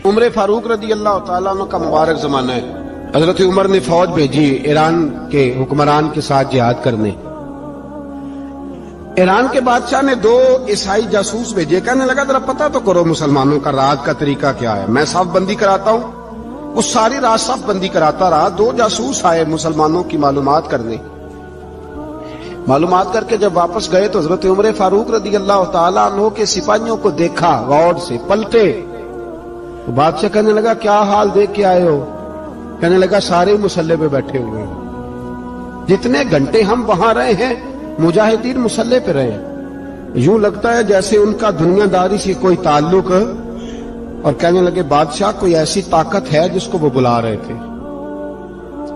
عمر فاروق رضی اللہ تعالیٰ عنہ کا مبارک زمانہ ہے. حضرت عمر نے فوج بھیجی ایران کے حکمران کے ساتھ جہاد کرنے. ایران کے بادشاہ نے 2 عیسائی جاسوس بھیجے. کہنے لگا ذرا پتہ تو کرو مسلمانوں کا راز کا طریقہ کیا ہے, میں صف بندی کراتا ہوں. وہ ساری رات صف بندی کراتا رہا. 2 جاسوس آئے مسلمانوں کی معلومات کرنے. معلومات کر کے جب واپس گئے تو حضرت عمر فاروق رضی اللہ تعالیٰ عنہ کے سپاہیوں کو دیکھا, غور سے پلٹے. تو بادشاہ کہنے لگا کیا حال دیکھ کے آئے ہو؟ کہنے لگا سارے مسلح پہ بیٹھے ہوئے ہیں, جتنے گھنٹے ہم وہاں رہے ہیں مجاہدین مسلح پہ رہے ہیں, یوں لگتا ہے جیسے ان کا دنیا داری سے کوئی تعلق. اور کہنے لگے بادشاہ کوئی ایسی طاقت ہے جس کو وہ بلا رہے تھے,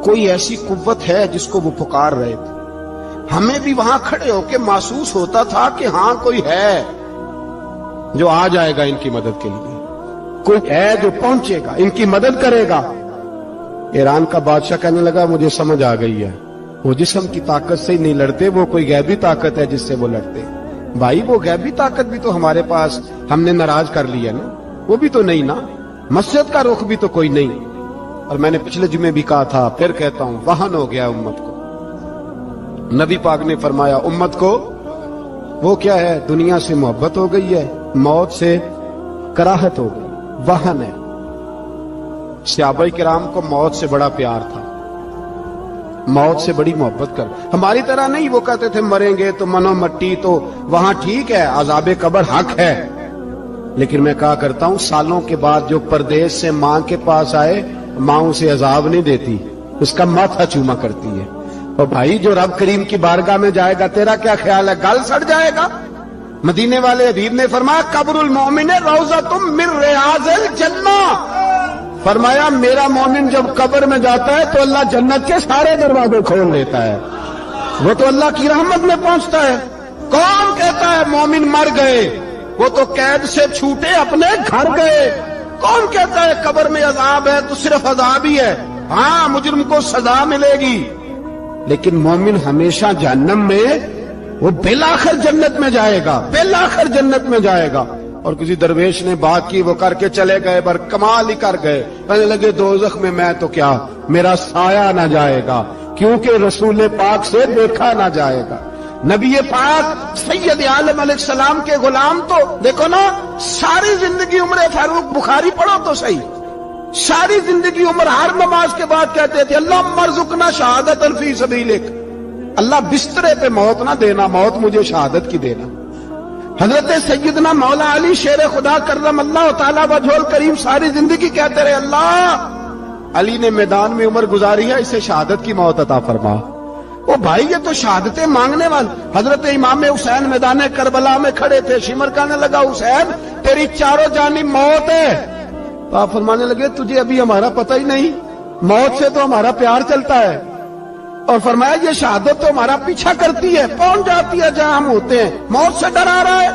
کوئی ایسی قوت ہے جس کو وہ پکار رہے تھے. ہمیں بھی وہاں کھڑے ہو کے محسوس ہوتا تھا کہ ہاں کوئی ہے جو آ جائے گا ان کی مدد کے لیے, کوئی ہے جو پہنچے گا ان کی مدد کرے گا. ایران کا بادشاہ کہنے لگا مجھے سمجھ آ گئی ہے, وہ جسم کی طاقت سے ہی نہیں لڑتے, وہ کوئی غیبی طاقت ہے جس سے وہ لڑتے. بھائی وہ غیبی طاقت بھی تو ہمارے پاس ہم نے ناراض کر لی ہے نا, وہ بھی تو نہیں نا, مسجد کا رخ بھی تو کوئی نہیں. اور میں نے پچھلے جمعے بھی کہا تھا, پھر کہتا ہوں, وہن ہو گیا امت کو. نبی پاک نے فرمایا امت کو وہ کیا ہے, دنیا سے محبت ہو گئی ہے, موت سے کراہت ہو گئی, وہن ہے. صحابہ کرام کو موت سے بڑا پیار تھا, موت سے بڑی محبت کر. ہماری طرح نہیں, وہ کہتے تھے مریں گے تو منو مٹی, تو وہاں ٹھیک ہے عذاب قبر حق ہے, لیکن میں کہا کرتا ہوں سالوں کے بعد جو پردیس سے ماں کے پاس آئے, ماں اسے عذاب نہیں دیتی, اس کا ماتھا چوما کرتی ہے. اور بھائی جو رب کریم کی بارگاہ میں جائے گا تیرا کیا خیال ہے, گل سڑ جائے گا؟ مدینے والے حبیب نے فرمایا قبر المومن روضۃ من ریاض الجنہ. فرمایا میرا مومن جب قبر میں جاتا ہے تو اللہ جنت کے سارے دروازے کھول دیتا ہے, وہ تو اللہ کی رحمت میں پہنچتا ہے. کون کہتا ہے مومن مر گئے, وہ تو قید سے چھوٹے اپنے گھر گئے. کون کہتا ہے قبر میں عذاب ہے تو صرف عذاب ہی ہے, ہاں مجرم کو سزا ملے گی, لیکن مومن ہمیشہ جہنم میں, وہ بالآخر جنت میں جائے گا, بالآخر جنت میں جائے گا. اور کسی درویش نے بات کی, وہ کر کے چلے گئے, پر کمال ہی کر گئے. کہنے لگے دوزخ میں میں تو کیا, میرا سایہ نہ جائے گا, کیونکہ رسول پاک سے دیکھا نہ جائے گا. نبی پاک سید عالم علیہ السلام کے غلام تو دیکھو نا, ساری زندگی عمر فاروق بخاری پڑھو تو صحیح, ساری زندگی عمر ہر نماز کے بعد کہتے تھے اللہم ارزقنا شہادت فی سبیلک, اللہ بسترے پہ موت نہ دینا, موت مجھے شہادت کی دینا. حضرت سیدنا مولا علی شیر خدا کرم اللہ تعالیٰ وجہ الکریم ساری زندگی کہتے رہے اللہ علی نے میدان میں عمر گزاری ہے, اسے شہادت کی موت عطا فرما. او بھائی یہ تو شہادتیں مانگنے والے. حضرت امام حسین میدان کربلا میں کھڑے تھے, شمر کہنے لگا حسین تیری چاروں جانب موت ہے. تو آپ فرمانے لگے تجھے ابھی ہمارا پتہ ہی نہیں, موت سے تو ہمارا پیار چلتا ہے. اور فرمایا یہ شہادت تو ہمارا پیچھا کرتی ہے, پہنچ جاتی ہے جہاں ہم ہوتے ہیں. موت سے ڈر آ رہا ہے,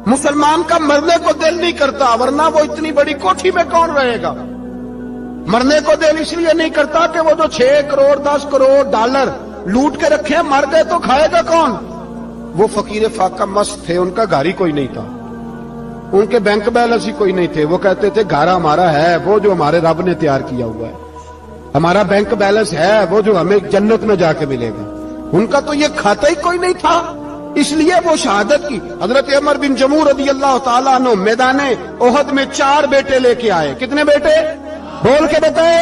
مسلمان کا مرنے کو دل نہیں کرتا, ورنہ وہ اتنی بڑی کوٹھی میں کون رہے گا. مرنے کو دل اس لیے نہیں کرتا کہ وہ جو 6 کروڑ 10 کروڑ ڈالر لوٹ کے رکھے, مر گئے تو کھائے گا کون. وہ فقیر فاقہ مست تھے, ان کا گھر ہی کوئی نہیں تھا, ان کے بینک بیلنس ہی کوئی نہیں تھے. وہ کہتے تھے گھر ہمارا ہے وہ جو ہمارے رب نے تیار کیا ہوا ہے, ہمارا بینک بیلنس ہے وہ جو ہمیں جنت میں جا کے ملے گا. ان کا تو یہ کھاتا ہی کوئی نہیں تھا, اس لیے وہ شہادت کی. حضرت عمر بن جموع رضی اللہ تعالیٰ عنہ میدان احد میں 4 بیٹے لے کے آئے. کتنے بیٹے بول کے بتائے؟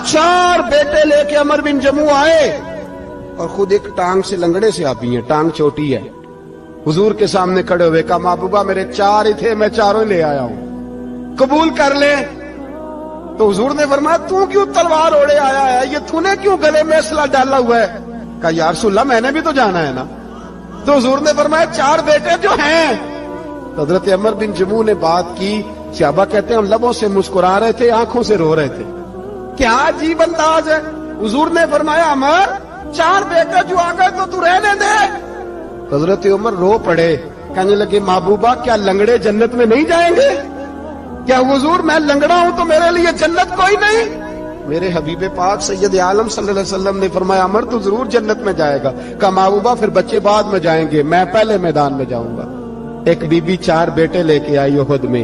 4 بیٹے لے کے عمر بن جموع آئے, اور خود ایک ٹانگ سے لنگڑے سے آپی ہیں, ٹانگ چھوٹی ہے. حضور کے سامنے کھڑے ہوئے کہا محبوبہ میرے 4 ہی تھے, میں 4 لے آیا ہوں, قبول کر لے. تو حضور نے فرمایا تو کیوں تلوار اوڑے آیا ہے, یہ تو نے کیوں گلے میں اسلحہ ڈالا ہوا ہے؟ کہا یا رسول اللہ میں نے بھی تو جانا ہے نا. تو حضور نے فرمایا 4 بیٹے جو ہیں. حضرت عمر بن جموع نے بات کی, صحابہ کہتے ہیں ہم لبوں سے مسکرا رہے تھے, آنکھوں سے رو رہے تھے, کیا عجیب انداز ہے. حضور نے فرمایا عمر 4 بیٹے جو آ گئے تو تو رہنے دے. حضرت عمر رو پڑے, کہنے لگے محبوبہ کیا لنگڑے جنت میں نہیں جائیں گے؟ کیا حضور میں لنگڑا ہوں تو میرے لیے جنت کوئی نہیں؟ میرے حبیب پاک سید عالم صلی اللہ علیہ وسلم نے فرمایا عمر تو ضرور جنت میں جائے گا. کہا محبوبہ پھر بچے بعد میں جائیں گے, میں پہلے میدان میں جاؤں گا. ایک بی بی 4 بیٹے لے کے آئی احد میں,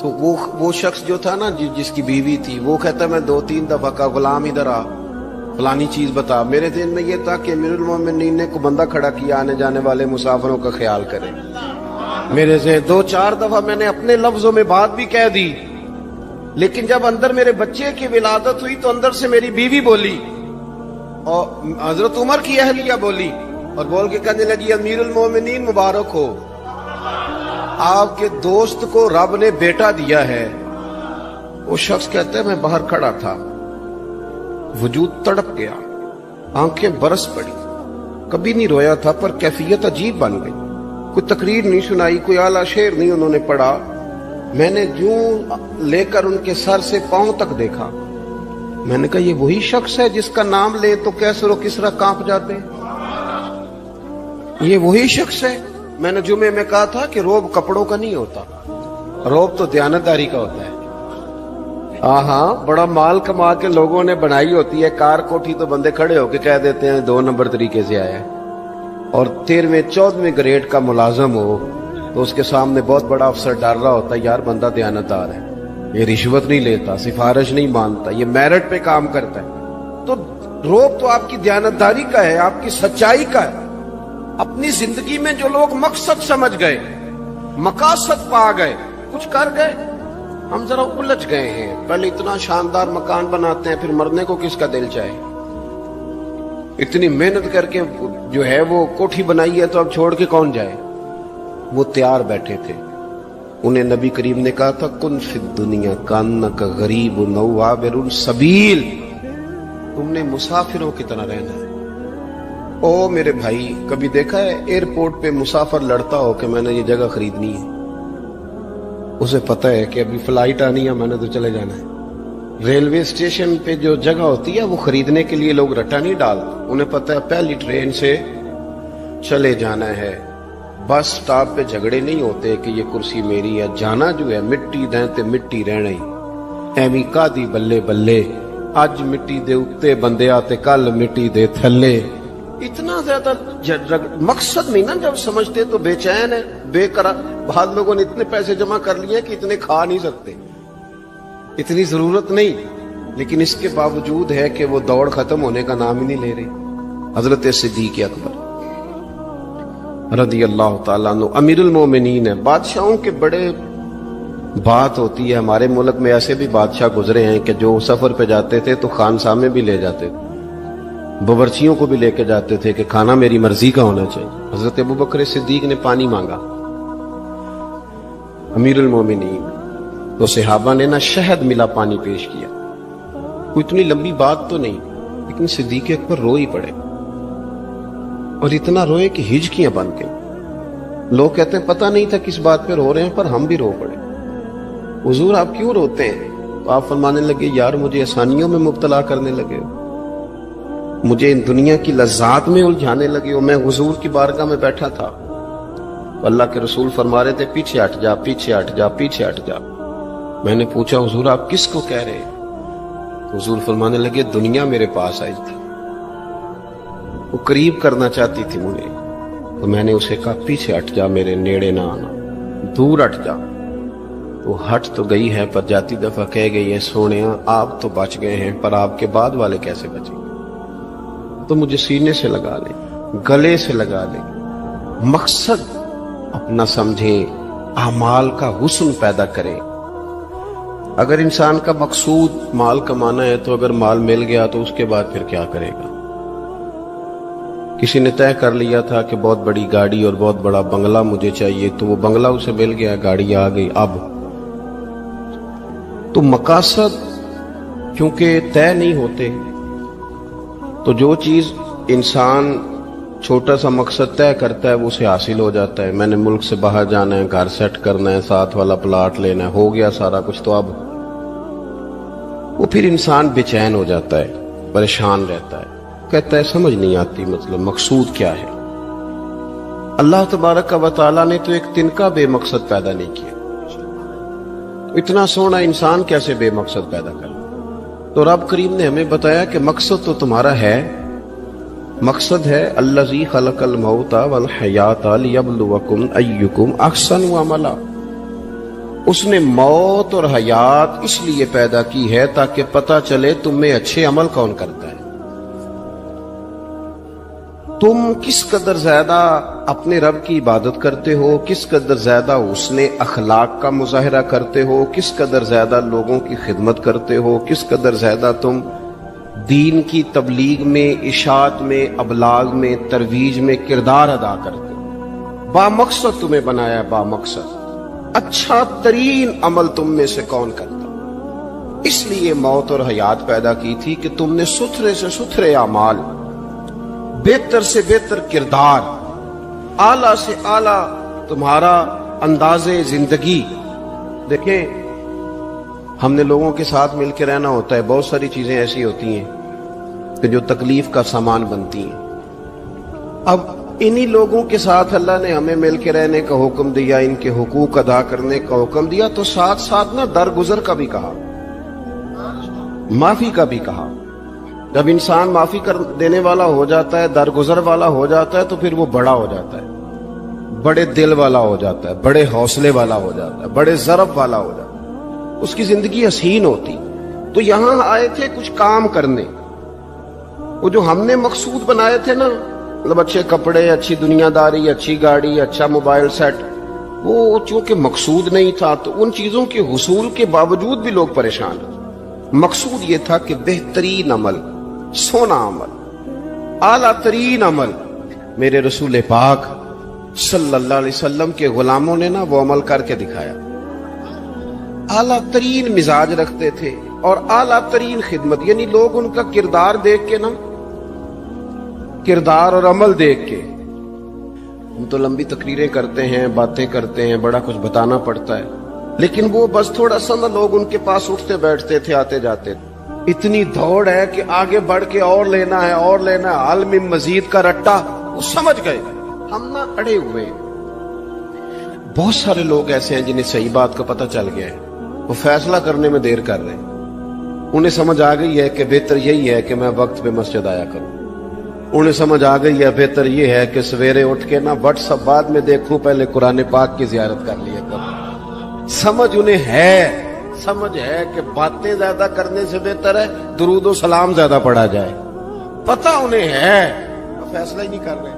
تو وہ شخص جو تھا نا جس کی بیوی تھی، وہ کہتا میں 2-3 دفعہ کا غلام ادھر آ، فلانی چیز بتا. میرے ذہن میں یہ تھا کہ امیر المومنین نے کو بندہ کھڑا کیا آنے جانے والے مسافروں کا خیال کرے. میرے ذہن 2-4 دفعہ میں نے اپنے لفظوں میں بات بھی کہہ دی، لیکن جب اندر میرے بچے کی ولادت ہوئی تو اندر سے میری بیوی بولی اور حضرت عمر کی اہلیہ بولی اور بول کے کہنے لگی امیر المومنین مبارک ہو، آپ کے دوست کو رب نے بیٹا دیا ہے. وہ شخص کہتا ہے میں باہر کھڑا تھا، وجود تڑپ گیا، آنکھیں برس پڑی، کبھی نہیں رویا تھا پر کیفیت عجیب بن گئی. کوئی تقریر نہیں سنائی، کوئی اعلیٰ شعر نہیں انہوں نے پڑھا. میں نے جوں لے کر ان کے سر سے پاؤں تک دیکھا. میں نے کہا یہ وہی شخص ہے جس کا نام لے تو کیسر و کسرا کانپ جاتے، یہ وہی شخص ہے. میں نے جمعے میں کہا تھا کہ روب کپڑوں کا نہیں ہوتا، روب تو دیانتداری کا ہوتا ہے. ہاں بڑا مال کما کے لوگوں نے بنائی ہوتی ہے کار کوٹھی، تو بندے کھڑے ہو کے کہہ دیتے ہیں 2 نمبر طریقے سے آیا ہے. اور 13ویں-14ویں گریڈ کا ملازم ہو تو اس کے سامنے بہت بڑا افسر ڈر رہا ہوتا ہے یار بندہ دیانتدار ہے، یہ رشوت نہیں لیتا، سفارش نہیں مانتا، یہ میرٹ پہ کام کرتا ہے. تو روب تو آپ کی دیانتداری کا ہے، آپ کی سچائی کا ہے. اپنی زندگی میں جو لوگ مقصد سمجھ گئے، مقاصد پا گئے، کچھ کر گئے، ہم ذرا الجھ گئے ہیں. پہلے اتنا شاندار مکان بناتے ہیں، پھر مرنے کو کس کا دل چاہے. اتنی محنت کر کے جو ہے وہ کوٹھی بنائی ہے تو اب چھوڑ کے کون جائے. وہ تیار بیٹھے تھے. انہیں نبی کریم نے کہا تھا کن فی الدنیا کانک غریب نو عابر السبیل، تم نے مسافروں کی طرح رہنا ہے. او میرے بھائی، کبھی دیکھا ہے ایئرپورٹ پہ مسافر لڑتا ہو کہ میں نے یہ جگہ خریدنی ہے؟ اسے پتہ ہے کہ ابھی فلائٹ آنی ہے، میں نے تو چلے جانا ہے. ریلوے اسٹیشن پہ جو جگہ ہوتی ہے وہ خریدنے کے لیے لوگ رٹا نہیں ڈالتے، انہیں پتہ ہے پہلی ٹرین سے چلے جانا ہے. بس سٹاپ پہ جھگڑے نہیں ہوتے کہ یہ کرسی میری ہے، جانا جو ہے مٹی دیں تے مٹی رہنا ہی. ایویں کادی بلے بلے، اج مٹی دے اتے بندے آتے کل مٹی دے تھلے. اتنا زیادہ مقصد نہیں نا جب سمجھتے تو بے چین ہے، بے قرار. بعض لوگوں نے اتنے پیسے جمع کر لیے کہ اتنے کھا نہیں سکتے، اتنی ضرورت نہیں، لیکن اس کے باوجود ہے کہ وہ دوڑ ختم ہونے کا نام ہی نہیں لے رہے. حضرت صدیق اکبر رضی اللہ تعالیٰ عنہ امیر المومنین ہے. بادشاہوں کے بڑے بات ہوتی ہے. ہمارے ملک میں ایسے بھی بادشاہ گزرے ہیں کہ جو سفر پہ جاتے تھے تو خانساہ میں بھی لے جاتے تھے، باورچیوں کو بھی لے کے جاتے تھے کہ کھانا میری مرضی کا ہونا چاہیے. حضرت ابوبکر صدیق نے پانی مانگا، امیر المومنین، تو صحابہ نے نہ شہد ملا پانی پیش کیا. کوئی اتنی لمبی بات تو نہیں، لیکن صدیق اکبر رو ہی پڑے، اور اتنا روئے کہ ہجکیاں بن گئی. لوگ کہتے ہیں پتہ نہیں تھا کس بات پہ رو رہے ہیں، پر ہم بھی رو پڑے. حضور آپ کیوں روتے ہیں؟ تو آپ فرمانے لگے یار مجھے آسانیوں میں مبتلا کرنے لگے ہو، مجھے ان دنیا کی لذات میں الجھانے لگے ہو. میں حضور کی بارگاہ میں بیٹھا تھا، اللہ کے رسول فرما رہے تھے پیچھے ہٹ جا، پیچھے ہٹ جا، پیچھے ہٹ جا. میں نے پوچھا حضور آپ کس کو کہہ رہے ہیں؟ حضور فرمانے لگے دنیا میرے پاس آئی تھی، وہ قریب کرنا چاہتی تھی مجھے، تو میں نے اسے کہا پیچھے ہٹ جا، میرے نیڑے نہ آنا، دور ہٹ جا. وہ ہٹ تو گئی ہے پر جاتی دفعہ کہہ گئی ہے سونیا آپ تو بچ گئے ہیں، پر آپ کے بعد والے کیسے بچیں گے؟ تو مجھے سینے سے لگا لے، گلے سے لگا لے. مقصد اپنا سمجھیں، اعمال کا حسن پیدا کریں. اگر انسان کا مقصود مال کمانا ہے تو اگر مال مل گیا تو اس کے بعد پھر کیا کرے گا؟ کسی نے طے کر لیا تھا کہ بہت بڑی گاڑی اور بہت بڑا بنگلہ مجھے چاہیے، تو وہ بنگلہ اسے مل گیا، گاڑی آ گئی. اب تو مقاصد کیونکہ طے نہیں ہوتے، تو جو چیز انسان چھوٹا سا مقصد طے کرتا ہے وہ اسے حاصل ہو جاتا ہے. میں نے ملک سے باہر جانا ہے، گھر سیٹ کرنا ہے، ساتھ والا پلاٹ لینا ہے، ہو گیا سارا کچھ. تو اب وہ پھر انسان بے چین ہو جاتا ہے، پریشان رہتا ہے، کہتا ہے سمجھ نہیں آتی مطلب مقصود کیا ہے. اللہ تبارک و تعالیٰ نے تو ایک تنکا بے مقصد پیدا نہیں کیا. اتنا سونا انسان کیسے بے مقصد پیدا کر؟ تو رب کریم نے ہمیں بتایا کہ مقصد تو تمہارا ہے. مقصد ہے الذی خلق الموت والحیات لیبلوکم ایکم احسن عملا. اس نے موت اور حیات اس لیے پیدا کی ہے تاکہ پتہ چلے تم میں اچھے عمل کون کرتا ہے، تم کس قدر زیادہ اپنے رب کی عبادت کرتے ہو، کس قدر زیادہ حسن اخلاق کا مظاہرہ کرتے ہو، کس قدر زیادہ لوگوں کی خدمت کرتے ہو، کس قدر زیادہ تم دین کی تبلیغ میں، اشاعت میں، ابلاغ میں، ترویج میں کردار ادا کرتے ہو۔ با مقصد تمہیں بنایا، با مقصد اچھا ترین عمل تم میں سے کون کرتا، اس لیے موت اور حیات پیدا کی تھی کہ تم نے ستھرے سے ستھرے اعمال، بہتر سے بہتر کردار، اعلیٰ سے اعلیٰ تمہارا انداز زندگی۔ دیکھیں، ہم نے لوگوں کے ساتھ مل کے رہنا ہوتا ہے، بہت ساری چیزیں ایسی ہوتی ہیں کہ جو تکلیف کا سامان بنتی ہیں۔ اب انہی لوگوں کے ساتھ اللہ نے ہمیں مل کے رہنے کا حکم دیا، ان کے حقوق ادا کرنے کا حکم دیا، تو ساتھ ساتھ نہ درگزر کا بھی کہا، معافی کا بھی کہا۔ جب انسان معافی کر دینے والا ہو جاتا ہے، درگزر والا ہو جاتا ہے، تو پھر وہ بڑا ہو جاتا ہے، بڑے دل والا ہو جاتا ہے، بڑے حوصلے والا ہو جاتا ہے، بڑے ضرب والا ہو جاتا ہے، اس کی زندگی حسین ہوتی۔ تو یہاں آئے تھے کچھ کام کرنے، وہ جو ہم نے مقصود بنائے تھے نا، مطلب اچھے کپڑے، اچھی دنیا داری، اچھی گاڑی، اچھا موبائل سیٹ، وہ چونکہ مقصود نہیں تھا تو ان چیزوں کے حصول کے باوجود بھی لوگ پریشان ہیں۔ مقصود یہ تھا کہ بہترین عمل، سونا عمل، اعلیٰ ترین عمل میرے رسول پاک صلی اللہ علیہ وسلم کے غلاموں نے نا وہ عمل کر کے دکھایا۔ اعلیٰ ترین مزاج رکھتے تھے اور اعلیٰ ترین خدمت، یعنی لوگ ان کا کردار دیکھ کے نا، کردار اور عمل دیکھ کے، ہم تو لمبی تقریریں کرتے ہیں، باتیں کرتے ہیں، بڑا کچھ بتانا پڑتا ہے، لیکن وہ بس تھوڑا سا نا لوگ ان کے پاس اٹھتے بیٹھتے تھے، آتے جاتے تھے۔ اتنی دوڑ ہے کہ آگے بڑھ کے اور لینا ہے، اور لینا ہے، عالم مزید کا رٹا، وہ سمجھ گئے، ہم نہ اڑے ہوئے ہیں۔ بہت سارے لوگ ایسے ہیں جنہیں صحیح بات کا پتہ چل گیا ہے، وہ فیصلہ کرنے میں دیر کر رہے ہیں۔ انہیں سمجھ آ گئی ہے کہ بہتر یہی ہے کہ میں وقت پہ مسجد آیا کروں، انہیں سمجھ آ گئی ہے بہتر یہ ہے کہ سویرے اٹھ کے نا واٹس ایپ بعد میں دیکھوں، پہلے قرآن پاک کی زیارت کر لیا کروں۔ سمجھ انہیں ہے، سمجھ ہے کہ باتیں زیادہ کرنے سے بہتر ہے درود و سلام زیادہ پڑھا جائے، پتہ انہیں ہے، فیصلہ ہی نہیں کر رہے،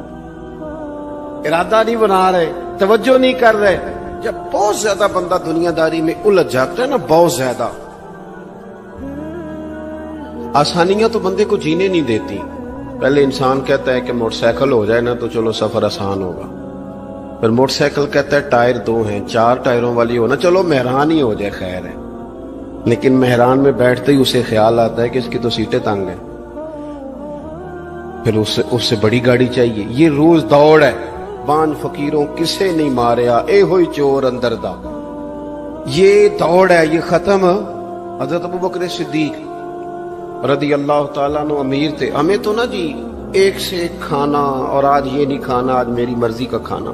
ارادہ نہیں بنا رہے، توجہ نہیں کر رہے۔ جب بہت زیادہ بندہ دنیا داری میں الجھ جاتا ہے نا، بہت زیادہ، آسانیاں تو بندے کو جینے نہیں دیتی۔ پہلے انسان کہتا ہے کہ موٹر سائیکل ہو جائے نا تو چلو سفر آسان ہوگا، پھر موٹر سائیکل کہتا ہے ٹائر 2 ہیں، 4 ٹائروں والی ہونا، چلو مہران ہی ہو جائے خیر ہے، لیکن مہران میں بیٹھتے ہی اسے خیال آتا ہے کہ اس کی تو سیٹیں تنگ ہیں، پھر اس سے بڑی گاڑی چاہیے۔ یہ روز دوڑ ہے، بانج فقیروں کسے نہیں ماریا، اے ہوئی چور اندر دا، یہ دوڑ ہے، یہ ختم۔ حضرت ابوبکر صدیق رضی اللہ تعالیٰ عنہ امیر تھے، ہمیں تو نا جی ایک سے ایک کھانا، اور آج یہ نہیں کھانا، آج میری مرضی کا کھانا،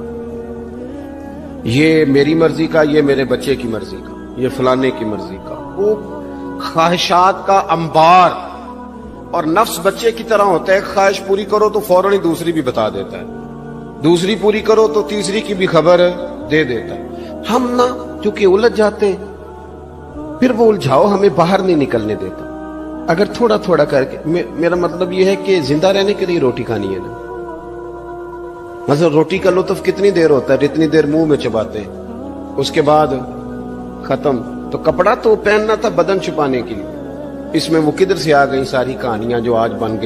یہ میری مرضی کا، یہ میرے بچے کی مرضی کا، یہ فلانے کی مرضی کا، وہ خواہشات کا انبار۔ اور نفس بچے کی طرح ہوتا ہے، خواہش پوری کرو تو فوراً ہی دوسری بھی بتا دیتا ہے، دوسری پوری کرو تو تیسری کی بھی خبر دے دیتا ہے۔ ہم نا کیونکہ الجھ جاتے ہیں، پھر وہ الجھاؤ ہمیں باہر نہیں نکلنے دیتا۔ اگر تھوڑا تھوڑا کر کے، میرا مطلب یہ ہے کہ زندہ رہنے کے لیے روٹی کھانی ہے نا، مثلا روٹی کا لطف کتنی دیر ہوتا ہے، جتنی دیر منہ میں چباتے ہیں، اس کے بعد ختم۔ تو کپڑا تو پہننا تھا بدن چھپانے کے لیے، اس میں وہ کدھر سے آ گئی ساری کہانیاں جو آج بن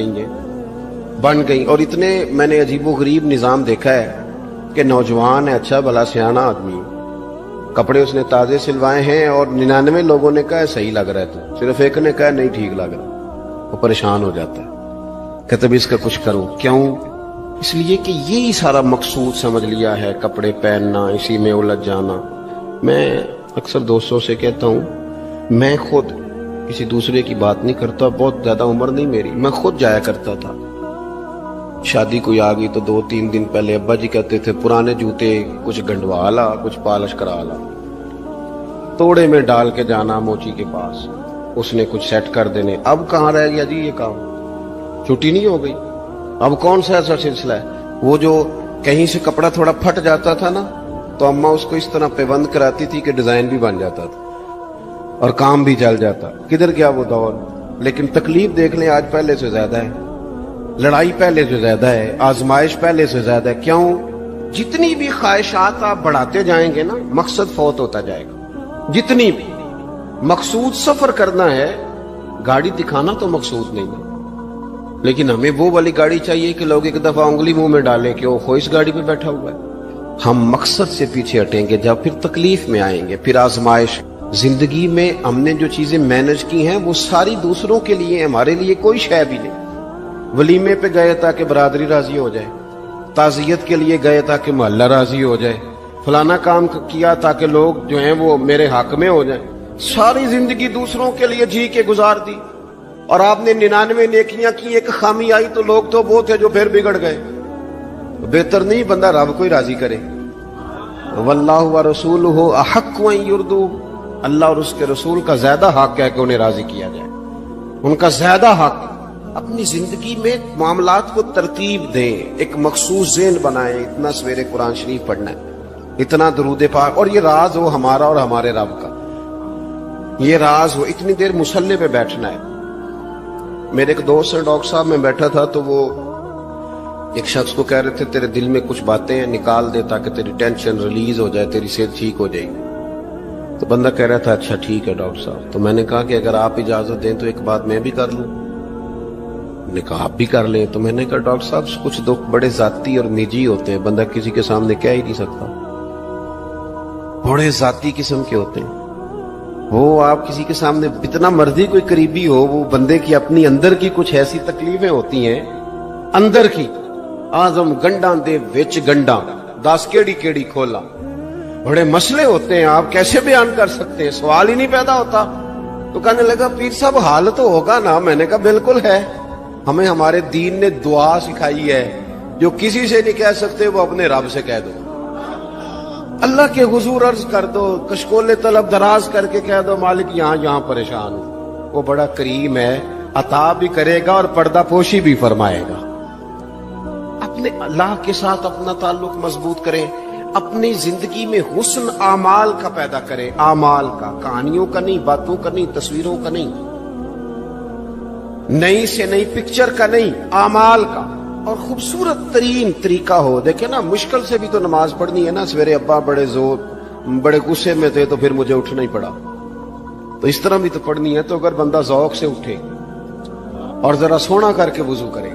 گئی۔ اور اتنے میں نے عجیب و غریب نظام دیکھا ہے کہ نوجوان ہے، اچھا بھلا سیانا آدمی، کپڑے اس نے تازے سلوائے ہیں، اور 99 لوگوں نے کہا ہے صحیح لگ رہا ہے، تو صرف ایک نے کہا نہیں ٹھیک لگ رہا، وہ پریشان ہو جاتا ہے، کہتے بھی اس کا کچھ کرو۔ کیوں؟ اس لیے کہ یہی سارا مقصود سمجھ لیا ہے، کپڑے پہننا، اسی میں الجھ جانا۔ میں اکثر دوستوں سے کہتا ہوں، میں خود کسی دوسرے کی بات نہیں کرتا، بہت زیادہ عمر نہیں میری، میں خود جایا کرتا تھا، شادی کوئی آ گئی تو 2-3 دن پہلے ابا جی کہتے تھے پرانے جوتے کچھ گنڈوا لا، کچھ پالش کرا لا، توڑے میں ڈال کے جانا موچی کے پاس، اس نے کچھ سیٹ کر دینے۔ اب کہاں رہ گیا جی یہ کام، چھٹی نہیں ہو گئی، اب کون سا ایسا سلسلہ ہے؟ وہ جو کہیں سے کپڑا تھوڑا پھٹ جاتا تھا نا، تو اما اس کو اس طرح پیوند کراتی تھی کہ ڈیزائن بھی بن جاتا تھا اور کام بھی چل جاتا. کدھر گیا وہ دور. لیکن تکلیف دیکھ لیں آج پہلے سے زیادہ ہے, لڑائی پہلے سے زیادہ ہے, آزمائش پہلے سے زیادہ ہے. کیوں؟ جتنی بھی خواہشات آپ بڑھاتے جائیں گے نا, مقصد فوت ہوتا جائے گا. جتنی بھی مقصود سفر کرنا ہے, گاڑی دکھانا تو مقصود نہیں ہے, لیکن ہمیں وہ والی گاڑی چاہیے کہ لوگ ایک دفعہ انگلی منہ میں ڈالیں کہ وہ اس گاڑی پہ بیٹھا ہوا ہے. ہم مقصد سے پیچھے ہٹیں گے جب پھر تکلیف میں آئیں گے, پھر آزمائش. زندگی میں ہم نے جو چیزیں مینج کی ہیں وہ ساری دوسروں کے لیے, ہمارے لیے کوئی شے بھی نہیں. ولیمے پہ گئے تاکہ برادری راضی ہو جائے, تعزیت کے لیے گئے تاکہ محلہ راضی ہو جائے, فلانا کام کیا تاکہ لوگ جو ہیں وہ میرے حق میں ہو جائیں. ساری زندگی دوسروں کے لیے جی کے گزار دی, اور آپ نے 99 نیکیاں کی, ایک خامی آئی تو لوگ تو وہ تھے جو پھر بگڑ گئے. بہتر نہیں بندہ رب کو ہی راضی کرے. واللہ ورسولہ احق ان یرضوہ, اللہ اور اس کے رسول کا زیادہ حق ہے کہ انہیں راضی کیا جائے, ان کا زیادہ حق. اپنی زندگی میں معاملات کو ترتیب دیں, ایک مخصوص ذہن بنائیں. اتنا سویرے قرآن شریف پڑھنا ہے, اتنا درود پاک, اور یہ راز ہو ہمارا اور ہمارے رب کا, یہ راز ہو. اتنی دیر مصلی پہ بیٹھنا ہے. میرے ایک دوست ہے ڈاکٹر صاحب, میں بیٹھا تھا تو وہ ایک شخص کو کہہ رہے تھے تیرے دل میں کچھ باتیں ہیں, نکال دے تاکہ تیری ٹینشن ریلیز ہو جائے, تیری صحت ٹھیک ہو جائے گی. تو بندہ کہہ رہا تھا اچھا ٹھیک ہے ڈاکٹر صاحب. تو میں نے کہا کہ اگر آپ اجازت دیں تو ایک بات میں بھی کر لوں. نے کہا آپ بھی کر لیں. تو میں نے کہا ڈاکٹر صاحب کچھ دکھ بڑے ذاتی اور نجی ہوتے ہیں, بندہ کسی کے سامنے کہہ ہی نہیں سکتا, بڑے ذاتی قسم کے ہوتے ہیں. وہ آپ کسی کے سامنے اتنا مرضی کوئی قریبی ہو, وہ بندے کی اپنی اندر کی کچھ ایسی تکلیفیں ہوتی ہیں اندر کی. آزم گنڈاں دے وچ گنڈاں 10 کیڑی کھولا, بڑے مسئلے ہوتے ہیں, آپ کیسے بیان کر سکتے ہیں, سوال ہی نہیں پیدا ہوتا. تو کہنے لگا پیر صاحب حال تو ہوگا نا. میں نے کہا بالکل ہے. ہمیں ہمارے دین نے دعا سکھائی ہے, جو کسی سے نہیں کہہ سکتے وہ اپنے رب سے کہہ دو. اللہ کے حضور عرض کر دو, کشکول طلب دراز کر کے کہہ دو مالک یہاں پریشان ہوں. وہ بڑا کریم ہے, عطا بھی کرے گا اور پردہ پوشی بھی فرمائے گا. اپنے اللہ کے ساتھ اپنا تعلق مضبوط کریں. اپنی زندگی میں حسن اعمال کا پیدا کریں, اعمال کا, کہانیوں کا نہیں, باتوں کا نہیں, تصویروں کا نہیں, نئی سے نئی پکچر کا نہیں, اعمال کا. اور خوبصورت ترین طریقہ ہو. دیکھیں نا, مشکل سے بھی تو نماز پڑھنی ہے نا. سویرے ابا بڑے غصے میں تھے تو پھر مجھے اٹھنا ہی پڑا, تو اس طرح بھی تو پڑھنی ہے. تو اگر بندہ ذوق سے اٹھے اور ذرا سونا کر کے وضو کرے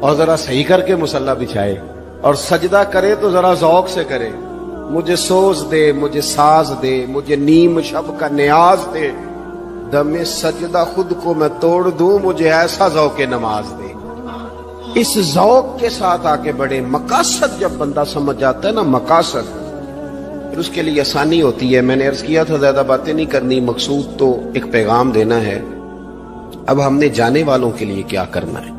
اور ذرا صحیح کر کے مصلی بچھائے اور سجدہ کرے تو ذرا ذوق سے کرے. مجھے سوز دے, مجھے ساز دے, مجھے نیم شب کا نیاز دے, دم سجدہ خود کو میں توڑ دوں, مجھے ایسا ذوق نماز دے. اس ذوق کے ساتھ آگے بڑھے. مقاصد جب بندہ سمجھ جاتا ہے نا, مقاصد, پھر اس کے لیے آسانی ہوتی ہے. میں نے عرض کیا تھا زیادہ باتیں نہیں کرنی, مقصود تو ایک پیغام دینا ہے. اب ہم نے جانے والوں کے لیے کیا کرنا ہے.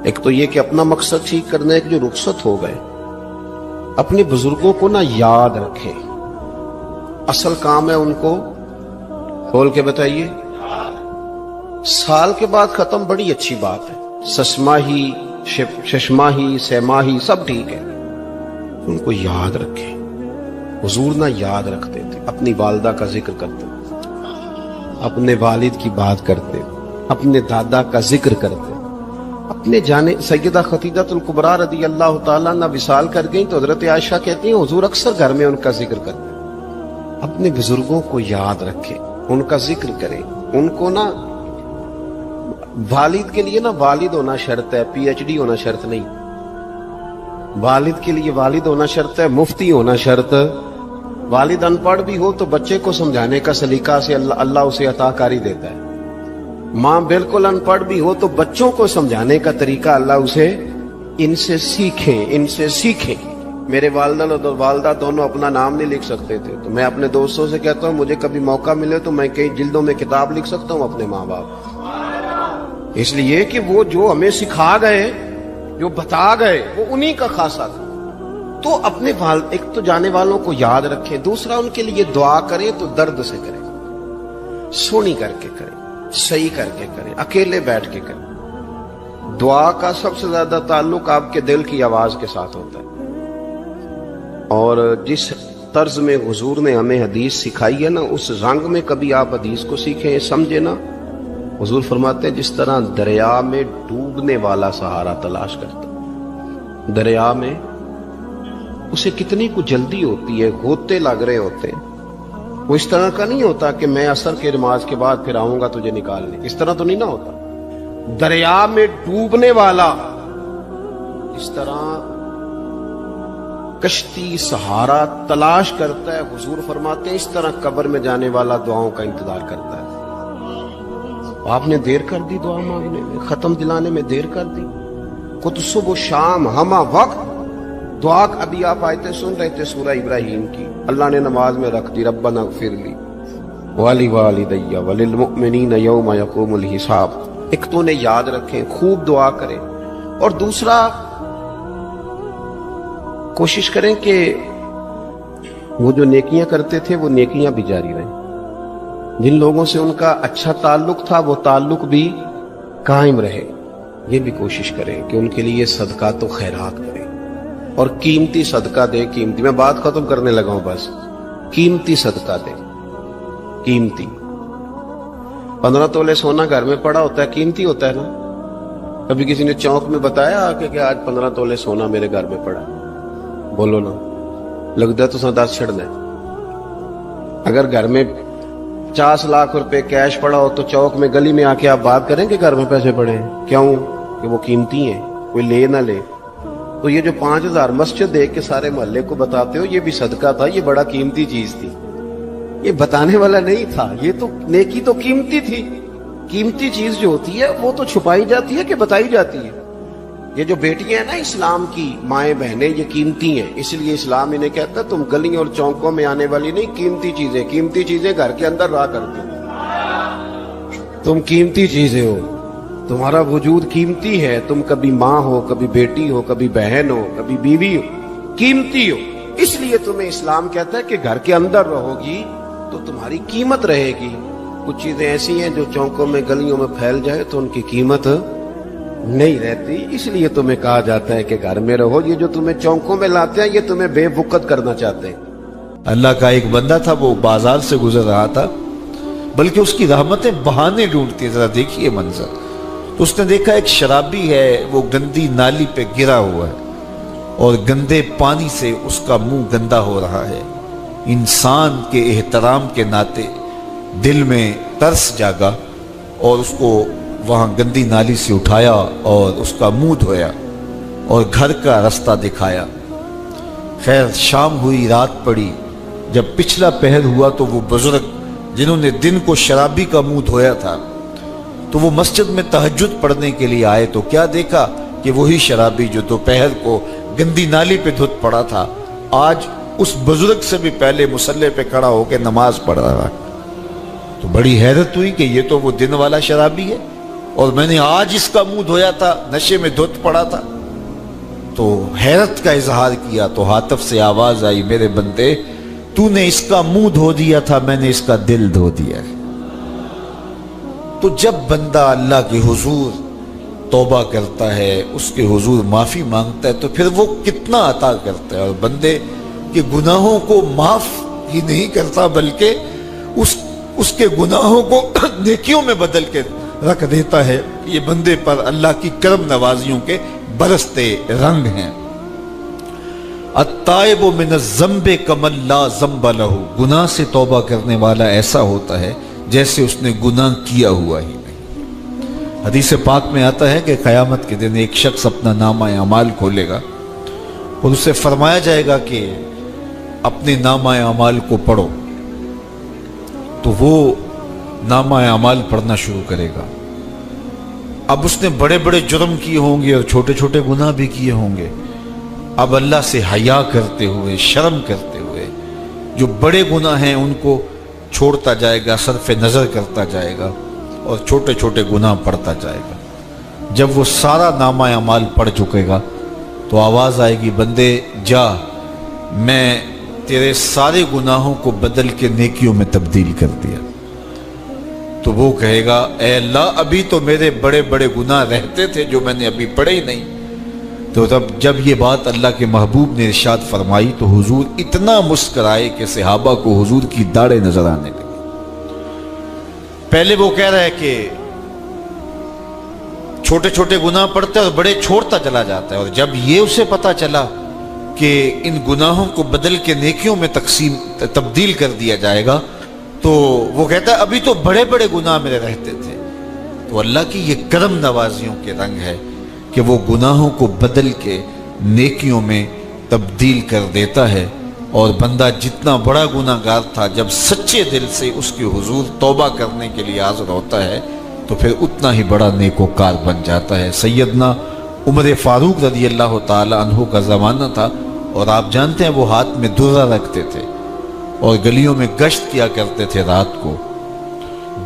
ایک تو یہ کہ اپنا مقصد ٹھیک کرنا ہے کہ جو رخصت ہو گئے اپنے بزرگوں کو نہ یاد رکھے. اصل کام ہے ان کو کھول کے بتائیے. سال کے بعد ختم, بڑی اچھی بات ہے. سسماہی, ششماہی, سیماہی سب ٹھیک ہے, ان کو یاد رکھے. حضور نہ یاد رکھتے تھے, اپنی والدہ کا ذکر کرتے, اپنے والد کی بات کرتے, اپنے دادا کا ذکر کرتے. اپنے جانے سیدہ خدیجہ الکبریٰ رضی اللہ تعالیٰ عنہ وصال کر گئیں تو حضرت عائشہ کہتی ہیں حضور اکثر گھر میں ان کا ذکر کرتے. اپنے بزرگوں کو یاد رکھے, ان کا ذکر کریں. ان کو نا, والد کے لیے نا والد ہونا شرط ہے, پی ایچ ڈی ہونا شرط نہیں. والد کے لیے والد ہونا شرط ہے, مفتی ہونا شرط. والد ان پڑھ بھی ہو تو بچے کو سمجھانے کا سلیقہ سے اللہ اسے عطا کاری دیتا ہے. ماں بالکل ان پڑھ بھی ہو تو بچوں کو سمجھانے کا طریقہ اللہ اسے ان سے سیکھیں. میرے والدہ اور والدہ دونوں اپنا نام نہیں لکھ سکتے تھے, تو میں اپنے دوستوں سے کہتا ہوں مجھے کبھی موقع ملے تو میں کئی جلدوں میں کتاب لکھ سکتا ہوں اپنے ماں باپ. اس لیے کہ وہ جو ہمیں سکھا گئے, جو بتا گئے, وہ انہی کا خاصہ تھا. تو اپنے ایک تو جانے والوں کو یاد رکھیں. دوسرا, ان کے لیے دعا کریں تو درد سے کریں, سونی کر کے کریں, صحیح کر کے کریں, اکیلے بیٹھ کے کریں. دعا کا سب سے زیادہ تعلق آپ کے دل کی آواز کے ساتھ ہوتا ہے. اور جس طرز میں حضور نے ہمیں حدیث سکھائی ہے نا، اس رنگ میں کبھی آپ حدیث کو سیکھیں، سمجھے نا۔ حضور فرماتے ہیں جس طرح دریا میں ڈوبنے والا سہارا تلاش کرتا، دریا میں اسے کتنی کو جلدی ہوتی ہے، غوطے لگ رہے ہوتے ہیں، وہ اس طرح کا نہیں ہوتا کہ میں عصر کے نماز کے بعد پھر آؤں گا تجھے نکالنے، اس طرح تو نہیں نہ ہوتا۔ دریا میں ڈوبنے والا اس طرح کشتی سہارا تلاش کرتا ہے، حضور فرماتے ہیں اس طرح قبر میں جانے والا دعاؤں کا انتظار کرتا ہے۔ آپ نے دیر کر دی دعا مانگنے میں، ختم دلانے میں دیر کر دی، خود صبح و شام ہمہ وقت دعا۔ ابھی آپ آیتیں سن رہے تھے سورہ ابراہیم کی، اللہ نے نماز میں رکھ دی، ربنا اغفر لی وَلِوَالِدَيَّ وَلِلْمُؤْمِنِينَ يَوْمَ يَقُومُ الْحِسَابُ۔ ایک تو انہیں یاد رکھیں، خوب دعا کریں، اور دوسرا کوشش کریں کہ وہ جو نیکیاں کرتے تھے وہ نیکیاں بھی جاری رہیں، جن لوگوں سے ان کا اچھا تعلق تھا وہ تعلق بھی قائم رہے، یہ بھی کوشش کریں کہ ان کے لیے صدقات و خیرات کریں، اور قیمتی صدقہ دے۔ قیمتی، میں بات ختم کرنے لگا ہوں، بس قیمتی صدقہ دے، قیمتی۔ 15 تولے سونا گھر میں پڑا ہوتا ہے، قیمتی ہوتا ہے نا۔ کبھی کسی نے چوک میں بتایا کہ آج 15 تولے سونا میرے گھر میں پڑا، بولو نا، لگتا ہے تو 10 چھڑنا ہے۔ اگر گھر میں 50 لاکھ روپے کیش پڑا ہو تو چوک میں گلی میں آ کے آپ بات کریں کہ گھر میں پیسے پڑے ہیں، کیوں؟ کہ وہ قیمتی ہیں، کوئی لے نہ لے۔ تو یہ جو 5000 مسجد دیکھ کے سارے محلے کو بتاتے ہو یہ بھی صدقہ تھا، یہ بڑا قیمتی چیز تھی، یہ بتانے والا نہیں تھا، یہ تو نیکی تو قیمتی تھی۔ قیمتی چیز جو ہوتی ہے وہ تو چھپائی جاتی ہے کہ بتائی جاتی ہے۔ یہ جو بیٹیاں ہیں نا اسلام کی مائیں بہنیں، یہ قیمتی ہیں، اس لیے اسلام انہیں کہتا ہے تم گلیوں اور چوکوں میں آنے والی نہیں، قیمتی چیزیں، قیمتی چیزیں گھر کے اندر رہا کرتی ہو، تم قیمتی چیزیں ہو، تمہارا وجود قیمتی ہے، تم کبھی ماں ہو، کبھی بیٹی ہو، کبھی بہن ہو، کبھی بیوی ہو، قیمتی ہو۔ اس لیے تمہیں اسلام کہتا ہے کہ گھر کے اندر رہو گی تو تمہاری قیمت رہے گی۔ کچھ چیزیں ایسی ہیں جو چوکوں میں گلیوں میں پھیل جائے تو ان کی قیمت نہیں رہتی، اس لیے تمہیں کہا جاتا ہے کہ گھر میں رہو۔ یہ جو تمہیں چوکوں میں لاتے ہیں یہ تمہیں بے وقت کرنا چاہتے ہیں۔ اللہ کا ایک بندہ تھا، وہ بازار سے گزر رہا تھا، بلکہ اس کی رحمتیں بہانے ڈھونڈتی، ذرا دیکھیے منظر۔ تو اس نے دیکھا ایک شرابی ہے، وہ گندی نالی پہ گرا ہوا ہے اور گندے پانی سے اس کا منہ گندا ہو رہا ہے۔ انسان کے احترام کے ناطے دل میں ترس جاگا اور اس کو وہاں گندی نالی سے اٹھایا اور اس کا منہ دھویا اور گھر کا رستہ دکھایا۔ خیر شام ہوئی، رات پڑی، جب پچھلا پہر ہوا تو وہ بزرگ جنہوں نے دن کو شرابی کا منہ دھویا تھا تو وہ مسجد میں تہجد پڑھنے کے لیے آئے تو کیا دیکھا کہ وہی شرابی جو دوپہر کو گندی نالی پہ دھت پڑا تھا آج اس بزرگ سے بھی پہلے مصلی پہ کھڑا ہو کے نماز پڑھ رہا ہے۔ تو بڑی حیرت ہوئی کہ یہ تو وہ دن والا شرابی ہے اور میں نے آج اس کا منہ دھویا تھا، نشے میں دھت پڑا تھا۔ تو حیرت کا اظہار کیا تو ہاتف سے آواز آئی، میرے بندے تو نے اس کا منہ دھو دیا تھا، میں نے اس کا دل دھو دیا ہے۔ تو جب بندہ اللہ کے حضور توبہ کرتا ہے، اس کے حضور معافی مانگتا ہے تو پھر وہ کتنا عطا کرتا ہے، اور بندے کے گناہوں کو معاف ہی نہیں کرتا بلکہ اس کے گناہوں کو نیکیوں میں بدل کے رکھ دیتا ہے۔ یہ بندے پر اللہ کی کرم نوازیوں کے برستے رنگ ہیں۔ التائب من الذنب کمن لا ذنب لہ، گناہ سے توبہ کرنے والا ایسا ہوتا ہے جیسے اس نے گناہ کیا ہوا ہی نہیں۔ حدیث پاک میں آتا ہے کہ قیامت کے دن ایک شخص اپنا نامہ اعمال کھولے گا اور اسے فرمایا جائے گا کہ اپنے نامہ اعمال کو پڑھو، تو وہ نامہ اعمال پڑھنا شروع کرے گا۔ اب اس نے بڑے بڑے جرم کیے ہوں گے اور چھوٹے چھوٹے گناہ بھی کیے ہوں گے۔ اب اللہ سے حیا کرتے ہوئے، شرم کرتے ہوئے جو بڑے گناہ ہیں ان کو چھوڑتا جائے گا، صرف نظر کرتا جائے گا اور چھوٹے چھوٹے گناہ پڑھتا جائے گا۔ جب وہ سارا نامہ اعمال پڑھ چکے گا تو آواز آئے گی، بندے جا، میں تیرے سارے گناہوں کو بدل کے نیکیوں میں تبدیل کر دیا۔ تو وہ کہے گا، اے اللہ ابھی تو میرے بڑے بڑے گناہ رہتے تھے جو میں نے ابھی پڑھے ہی نہیں۔ تو جب یہ بات اللہ کے محبوب نے ارشاد فرمائی تو حضور اتنا مسکرائے کہ صحابہ کو حضور کی داڑھیں نظر آنے لگی۔ پہلے وہ کہہ رہا ہے کہ چھوٹے چھوٹے گناہ پڑتے اور بڑے چھوڑتا چلا جاتا ہے، اور جب یہ اسے پتا چلا کہ ان گناہوں کو بدل کے نیکیوں میں تبدیل کر دیا جائے گا تو وہ کہتا ہے ابھی تو بڑے بڑے گناہ میرے رہتے تھے۔ تو اللہ کی یہ کرم نوازیوں کے رنگ ہے کہ وہ گناہوں کو بدل کے نیکیوں میں تبدیل کر دیتا ہے، اور بندہ جتنا بڑا گناہ گار تھا جب سچے دل سے اس کے حضور توبہ کرنے کے لیے حاضر ہوتا ہے تو پھر اتنا ہی بڑا نیکوکار بن جاتا ہے۔ سیدنا عمر فاروق رضی اللہ تعالی عنہ کا زمانہ تھا، اور آپ جانتے ہیں وہ ہاتھ میں درہ رکھتے تھے اور گلیوں میں گشت کیا کرتے تھے رات کو۔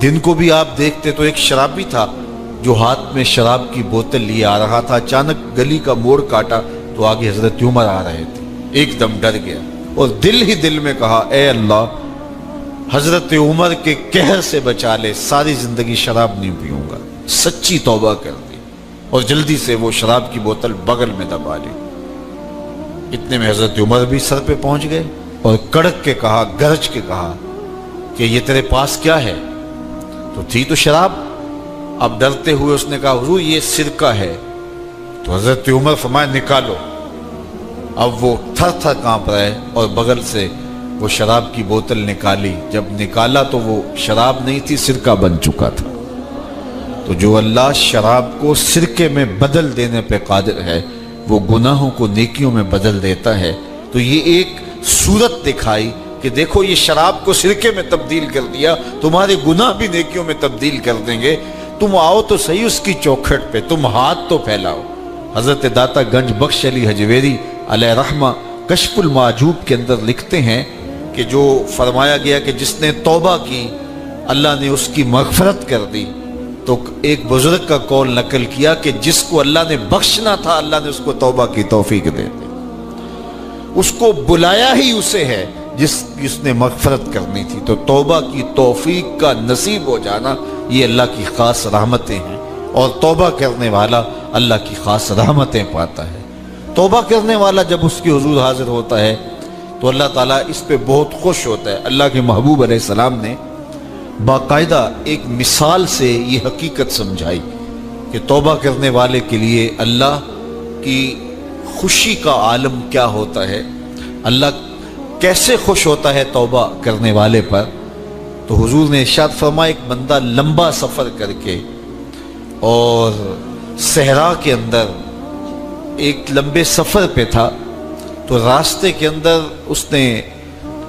دن کو بھی آپ دیکھتے تو ایک شرابی تھا جو ہاتھ میں شراب کی بوتل لیے آ رہا تھا، اچانک گلی کا موڑ کاٹا تو آگے حضرت عمر آ رہے تھے، ایک دم ڈر گیا اور دل ہی دل میں کہا اے اللہ حضرت عمر کے قہر سے بچا لے، ساری زندگی شراب نہیں پیوں گا۔ سچی توبہ کر دی اور جلدی سے وہ شراب کی بوتل بغل میں دبا لی۔ اتنے میں حضرت عمر بھی سر پہ پہنچ گئے اور کڑک کے کہا، گرج کے کہا کہ یہ تیرے پاس کیا ہے؟ تو تھی تو شراب۔ اب ڈرتے ہوئے اس نے کہا حضور یہ سرکہ ہے۔ تو حضرت عمر فرمایا نکالو۔ اب وہ تھر تھر کانپ رہے اور بغل سے وہ شراب کی بوتل نکالی۔ جب نکالا تو وہ شراب نہیں تھی، سرکہ بن چکا تھا۔ تو جو اللہ شراب کو سرکے میں بدل دینے پہ قادر ہے وہ گناہوں کو نیکیوں میں بدل دیتا ہے۔ تو یہ ایک صورت دکھائی کہ دیکھو یہ شراب کو سرکے میں تبدیل کر دیا، تمہارے گناہ بھی نیکیوں میں تبدیل کر دیں گے۔ تم آؤ تو صحیح اس کی چوکھٹ پہ، تم ہاتھ تو پھیلاؤ۔ حضرت داتا گنج بخش علی حجویری علیہ رحمہ کشف المعجوب کے اندر لکھتے ہیں کہ جو فرمایا گیا کہ جس نے توبہ کی اللہ نے اس کی مغفرت کر دی، تو ایک بزرگ کا قول نقل کیا کہ جس کو اللہ نے بخشنا تھا اللہ نے اس کو توبہ کی توفیق دے دی۔ اس کو بلایا ہی اسے ہے جس نے مغفرت کرنی تھی۔ تو توبہ کی توفیق کا نصیب ہو جانا یہ اللہ کی خاص رحمتیں ہیں، اور توبہ کرنے والا اللہ کی خاص رحمتیں پاتا ہے۔ توبہ کرنے والا جب اس کے حضور حاضر ہوتا ہے تو اللہ تعالیٰ اس پہ بہت خوش ہوتا ہے۔ اللہ کے محبوب علیہ السلام نے باقاعدہ ایک مثال سے یہ حقیقت سمجھائی کہ توبہ کرنے والے کے لیے اللہ کی خوشی کا عالم کیا ہوتا ہے، اللہ کیسے خوش ہوتا ہے توبہ کرنے والے پر۔ تو حضور نے ارشاد فرمایا ایک بندہ لمبا سفر کر کے اور صحرا کے اندر ایک لمبے سفر پہ تھا، تو راستے کے اندر اس نے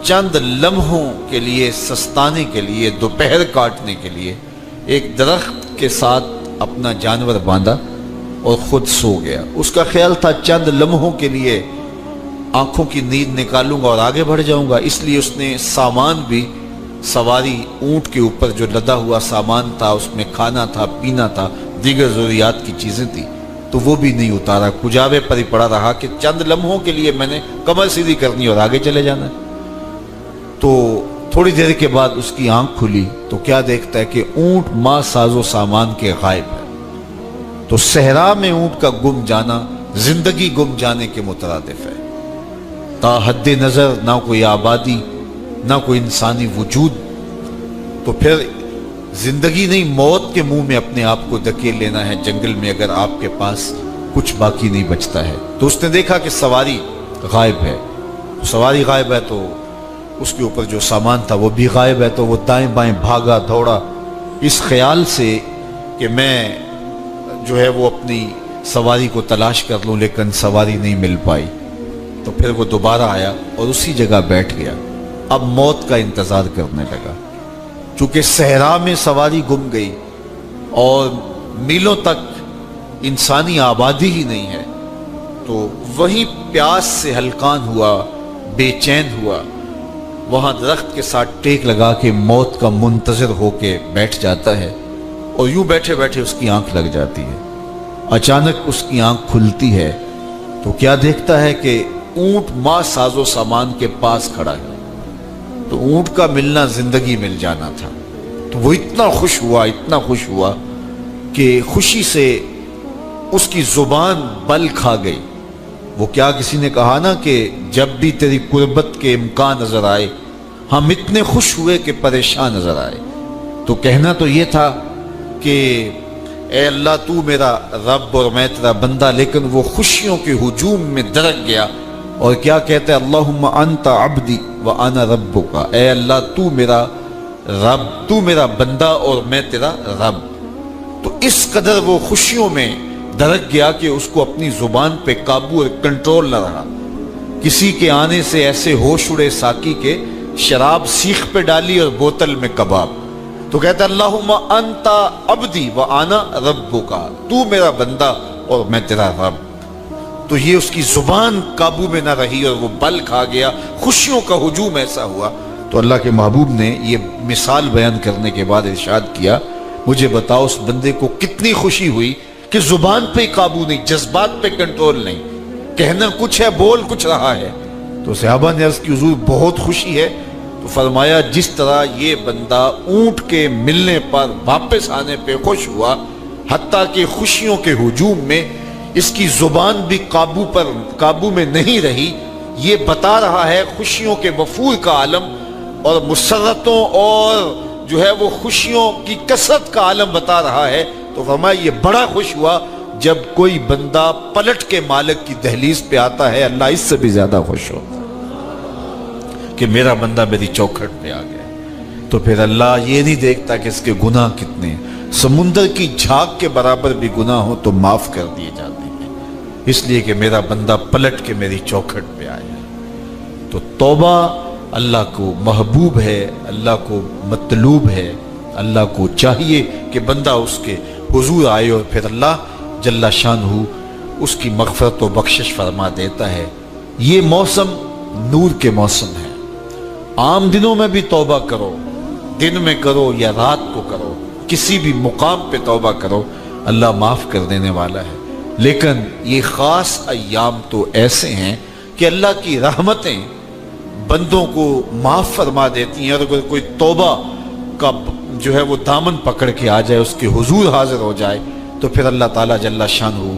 چند لمحوں کے لیے سستانے کے لیے، دوپہر کاٹنے کے لیے ایک درخت کے ساتھ اپنا جانور باندھا اور خود سو گیا۔ اس کا خیال تھا چند لمحوں کے لیے آنکھوں کی نیند نکالوں گا اور آگے بڑھ جاؤں گا، اس لیے اس نے سامان بھی سواری اونٹ کے اوپر جو لدا ہوا سامان تھا، اس میں کھانا تھا، پینا تھا، دیگر ضروریات کی چیزیں تھیں، تو وہ بھی نہیں اتارا، کجاوے پر ہی پڑا رہا کہ چند لمحوں کے لیے میں نے کمر سیدھی کرنی اور آگے چلے جانا ہے۔ تو تھوڑی دیر کے بعد اس کی آنکھ کھلی تو کیا دیکھتا ہے کہ اونٹ ماں ساز و سامان کے غائب ہے۔ تو صحرا میں اونٹ کا گم جانا زندگی گم جانے کے مترادف ہے۔ تا حد نظر نہ کوئی آبادی، نہ کوئی انسانی وجود، تو پھر زندگی نہیں موت کے منہ میں اپنے آپ کو دھکیل لینا ہے جنگل میں اگر آپ کے پاس کچھ باقی نہیں بچتا ہے۔ تو اس نے دیکھا کہ سواری غائب ہے، سواری غائب ہے تو اس کے اوپر جو سامان تھا وہ بھی غائب ہے، تو وہ دائیں بائیں بھاگا دوڑا اس خیال سے کہ میں جو ہے وہ اپنی سواری کو تلاش کر لوں، لیکن سواری نہیں مل پائی۔ تو پھر وہ دوبارہ آیا اور اسی جگہ بیٹھ گیا، اب موت کا انتظار کرنے لگا۔ چونکہ صحرا میں سواری گم گئی اور میلوں تک انسانی آبادی ہی نہیں ہے، تو وہی پیاس سے ہلکان ہوا، بے چین ہوا، وہاں درخت کے ساتھ ٹیک لگا کے موت کا منتظر ہو کے بیٹھ جاتا ہے، اور یوں بیٹھے بیٹھے اس کی آنکھ لگ جاتی ہے۔ اچانک اس کی آنکھ کھلتی ہے تو کیا دیکھتا ہے کہ اونٹ ماں ساز و سامان کے پاس کھڑا ہے۔ تو اونٹ کا ملنا زندگی مل جانا تھا، تو وہ اتنا خوش ہوا کہ خوشی سے اس کی زبان بل کھا گئی. وہ کیا کسی نے کہا نا کہ جب بھی تیری قربت کے امکان نظر آئے ہم اتنے خوش ہوئے کہ پریشان نظر آئے. تو کہنا تو یہ تھا کہ اے اللہ تو میرا رب اور میں تیرا بندہ، لیکن وہ خوشیوں کے ہجوم میں درک گیا اور کیا کہتا ہے اللہم انت عبدی وانا ربک، اے اللہ تو میرا رب، تو میرا بندہ اور میں تیرا رب. تو اس قدر وہ خوشیوں میں درک گیا کہ اس کو اپنی زبان پہ قابو اور کنٹرول نہ رہا. کسی کے آنے سے ایسے ہوش اڑے ساقی کے، شراب سیخ پہ ڈالی اور بوتل میں کباب. تو کہتا اللہم انت عبدی وانا ربک، تو میرا بندہ اور میں تیرا رب. تو یہ اس کی زبان قابو میں نہ رہی اور وہ بل کھا گیا، خوشیوں کا ہجوم ایسا ہوا. تو اللہ کے محبوب نے یہ مثال بیان کرنے کے بعد ارشاد کیا مجھے بتاؤ اس بندے کو کتنی خوشی ہوئی کہ زبان پہ قابو نہیں، جذبات پہ کنٹرول نہیں، کہنا کچھ ہے بول کچھ رہا ہے. تو صحابہ نے عرض کی حضور بہت خوشی ہے. تو فرمایا جس طرح یہ بندہ اونٹ کے ملنے پر واپس آنے پہ خوش ہوا، حتیٰ کہ خوشیوں کے ہجوم میں اس کی زبان بھی قابو میں نہیں رہی، یہ بتا رہا ہے خوشیوں کے وفور کا عالم اور مسرتوں اور جو ہے وہ خوشیوں کی کثرت کا عالم بتا رہا ہے. تو فرمایا یہ بڑا خوش ہوا جب کوئی بندہ پلٹ کے مالک کی دہلیز پہ آتا ہے، اللہ اس سے بھی زیادہ خوش ہو کہ میرا بندہ میری چوکھٹ پہ آ گیا. تو پھر اللہ یہ نہیں دیکھتا کہ اس کے گناہ کتنے ہیں، سمندر کی جھاگ کے برابر بھی گناہ ہو تو معاف کر دیے جاتے ہیں، اس لیے کہ میرا بندہ پلٹ کے میری چوکھٹ پہ آیا. تو توبہ اللہ کو محبوب ہے، اللہ کو مطلوب ہے، اللہ کو چاہیے کہ بندہ اس کے حضور آئے اور پھر اللہ جل شانہ اس کی مغفرت و بخشش فرما دیتا ہے. یہ موسم نور کے موسم ہے. عام دنوں میں بھی توبہ کرو، دن میں کرو یا رات کو کرو، کسی بھی مقام پہ توبہ کرو، اللہ معاف کر دینے والا ہے. لیکن یہ خاص ایام تو ایسے ہیں کہ اللہ کی رحمتیں بندوں کو معاف فرما دیتی ہیں. اور اگر کوئی توبہ کا جو ہے وہ دامن پکڑ کے آ جائے، اس کے حضور حاضر ہو جائے، تو پھر اللہ تعالیٰ جل شانہ